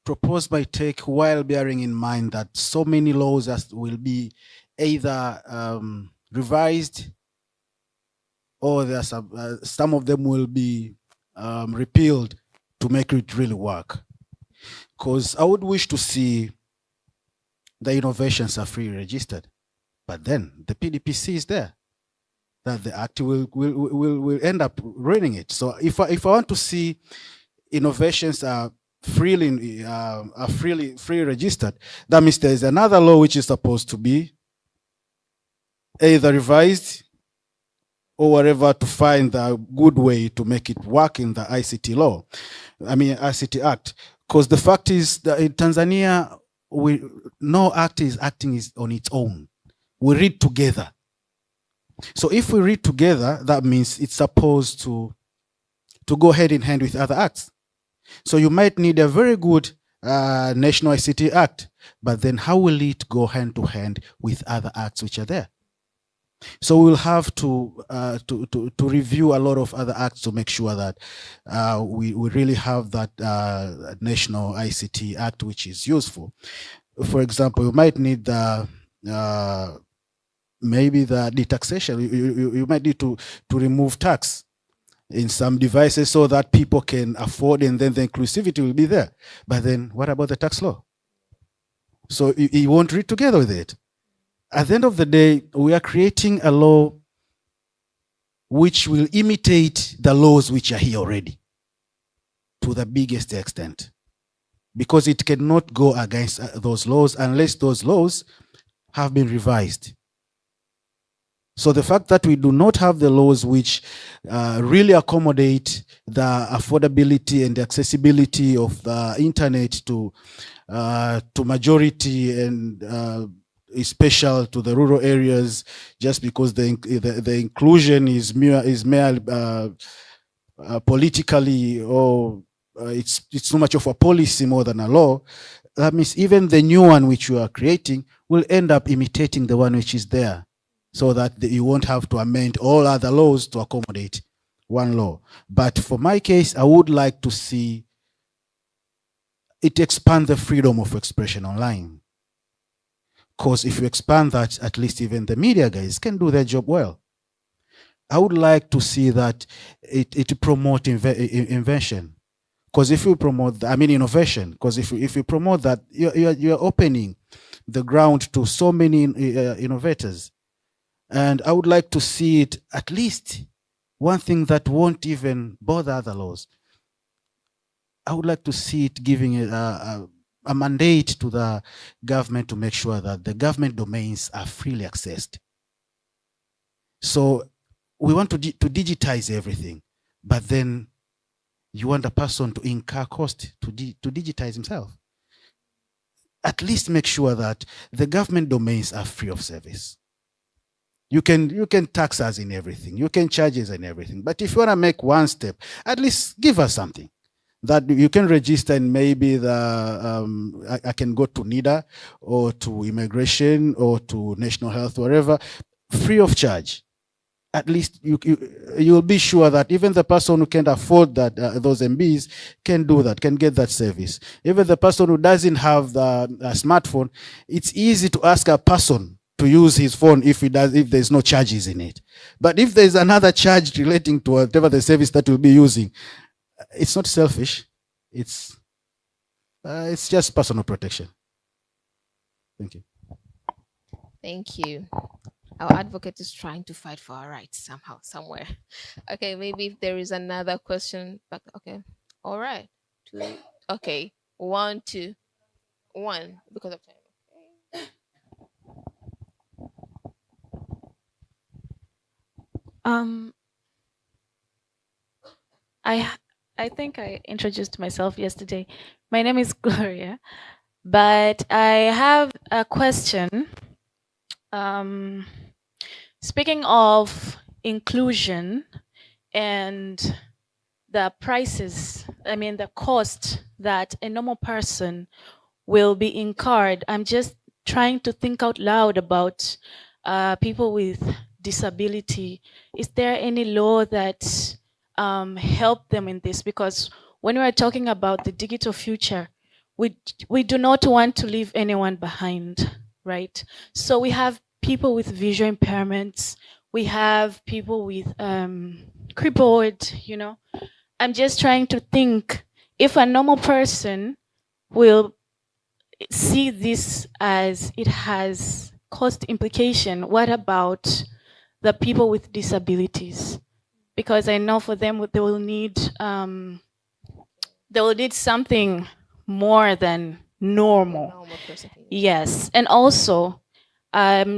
propose my take while bearing in mind that so many laws will be either revised or there's some of them will be repealed to make it really work. Because I would wish to see the innovations are free registered, but then the PDPC is there, that the act will end up ruining it. So if I want to see innovations are freely registered, that means there is another law which is supposed to be either revised or whatever to find a good way to make it work in the ICT law. I mean ICT Act, because the fact is that in Tanzania, no act is acting on its own. We read together. So if we read together, that means it's supposed to go hand in hand with other acts. So you might need a very good National ICT Act, but then how will it go hand to hand with other acts which are there? So we'll have to review a lot of other acts to make sure that we really have that National ICT Act, which is useful. For example, you might need the maybe the taxation. You might need to remove tax in some devices so that people can afford, and then the inclusivity will be there. But then what about the tax law? So you won't read together with it. At the end of the day, we are creating a law which will imitate the laws which are here already to the biggest extent, because it cannot go against those laws unless those laws have been revised. So the fact that we do not have the laws which really accommodate the affordability and the accessibility of the internet to majority and is special to the rural areas, just because the inclusion is mere politically, or it's so much of a policy more than a law. That means even the new one which you are creating will end up imitating the one which is there, so that you won't have to amend all other laws to accommodate one law. But for my case, I would like to see it expand the freedom of expression online. Because if you expand that, at least even the media guys can do their job well. I would like to see that it promote invention. Because if you promote, innovation. Because if you promote that, you're opening the ground to so many innovators. And I would like to see it at least one thing that won't even bother other laws. I would like to see it giving a mandate to the government to make sure that the government domains are freely accessed. So we want to digitize everything, but then you want a person to incur cost to digitize himself. At least make sure that the government domains are free of service. You can tax us in everything, you can charge us in everything, but if you want to make one step, at least give us something that you can register, and maybe I can go to NIDA or to immigration or to national health, wherever, free of charge. At least you'll be sure that even the person who can't afford that those MBs can do that, can get that service. Even the person who doesn't have the smartphone, it's easy to ask a person to use his phone if there's no charges in it. But if there's another charge relating to whatever the service that you'll be using, it's not selfish. It's just personal protection. Thank you. Thank you. Our advocate is trying to fight for our rights somehow, somewhere. Okay, maybe if there is another question. Okay, all right. Two. Okay, 1, 2, 1 because of time. I think I introduced myself yesterday. My name is Gloria, but I have a question. Speaking of inclusion and the prices, the cost that a normal person will be incurred, I'm just trying to think out loud about people with disability. Is there any law that help them in this? Because when we are talking about the digital future, we do not want to leave anyone behind, right? So we have people with visual impairments, we have people with crippled, I'm just trying to think, if a normal person will see this as it has cost implication, what about the people with disabilities? Because I know for them they will need something more than normal. Yes, and also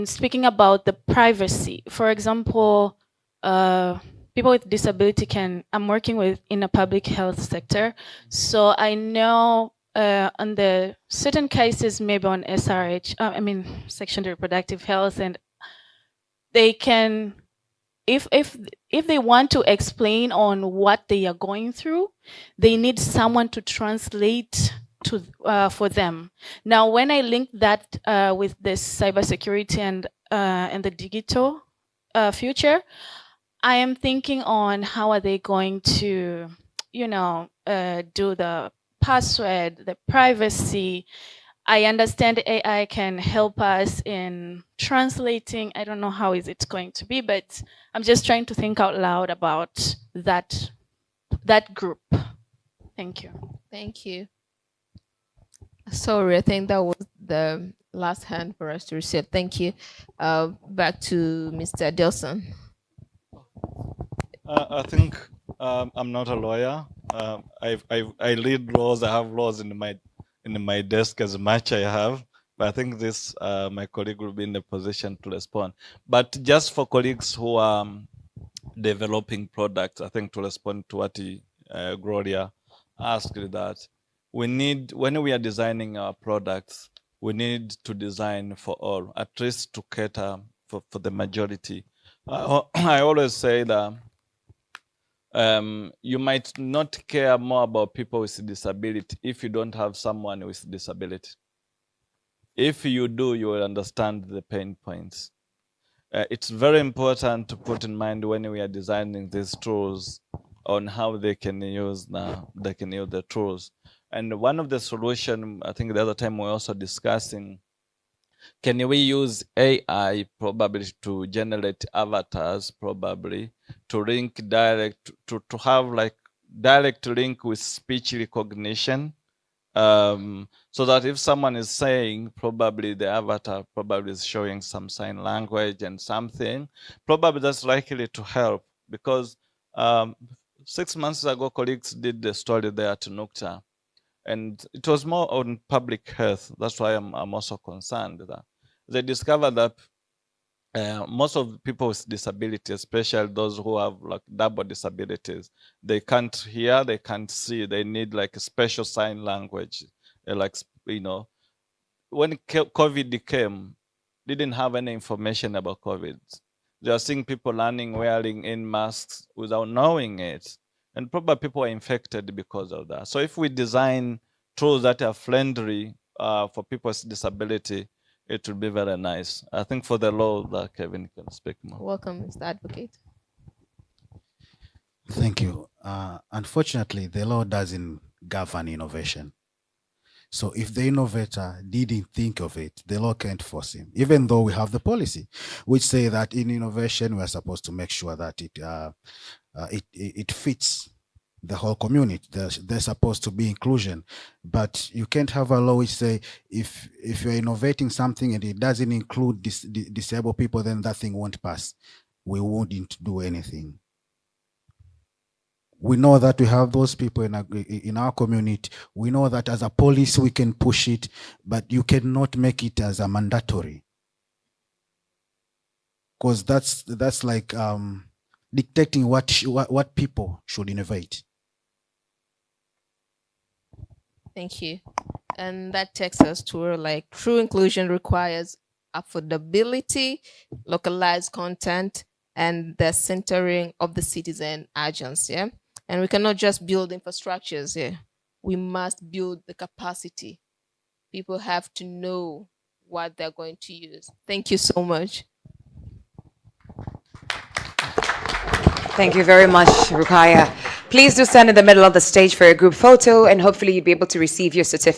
speaking about the privacy. For example, people with disability I'm working with in a public health sector, so I know on the certain cases, maybe on SRH, sexual reproductive health, and they can, if they want to explain on what they are going through, they need someone to translate for them. Now, when I link that with this cybersecurity and the digital future, I am thinking on how are they going to, do the password, the privacy. I understand AI can help us in translating. I don't know how is it going to be, but I'm just trying to think out loud about that group. Thank you. Thank you. Sorry, I think that was the last hand for us to receive. Thank you. Back to Mr. Delson. I think I'm not a lawyer. I read laws. I have laws in my desk as much I have. But I think this my colleague will be in the position to respond. But just for colleagues who are developing products, I think to respond to what Gloria asked, that we need, when we are designing our products, we need to design for all, at least to cater for the majority. I always say that you might not care more about people with disability if you don't have someone with disability. If you do, you will understand the pain points. It's very important to put in mind when we are designing these tools on how they can use the tools. And one of the solutions, I think the other time we were also discussing, can we use AI probably to generate avatars, probably to link direct, to have like direct link with speech recognition, so that if someone is saying, probably the avatar probably is showing some sign language and something, probably that's likely to help, because 6 months ago, colleagues did the story there at Nukta, and it was more on public health. That's why I'm also concerned that they discovered that most of people with disability, especially those who have like double disabilities, they can't hear, they can't see, they need like a special sign language. Like, when COVID came, didn't have any information about COVID. They are seeing people learning wearing in masks without knowing it. And probably people are infected because of that. So if we design tools that are friendly for people with disability, it will be very nice. I think for the law, that Kevin can speak more. Welcome, Mr. Advocate. Thank you. Unfortunately, the law doesn't govern innovation. So if the innovator didn't think of it, the law can't force him, even though we have the policy, which say that in innovation, we are supposed to make sure that it fits the whole community. There's supposed to be inclusion, but you can't have a law which say if you're innovating something and it doesn't include disabled people, then that thing won't pass. We wouldn't do anything. We know that we have those people in our community. We know that as a police we can push it, but you cannot make it as a mandatory, because that's like dictating what people should innovate. Thank you. And that takes us to like true inclusion requires affordability, localized content, and the centering of the citizen agents. Yeah. And we cannot just build infrastructures here. We must build the capacity. People have to know what they're going to use. Thank you so much. Thank you very much, Rukaya. Please do stand in the middle of the stage for a group photo, and hopefully you'll be able to receive your certificate.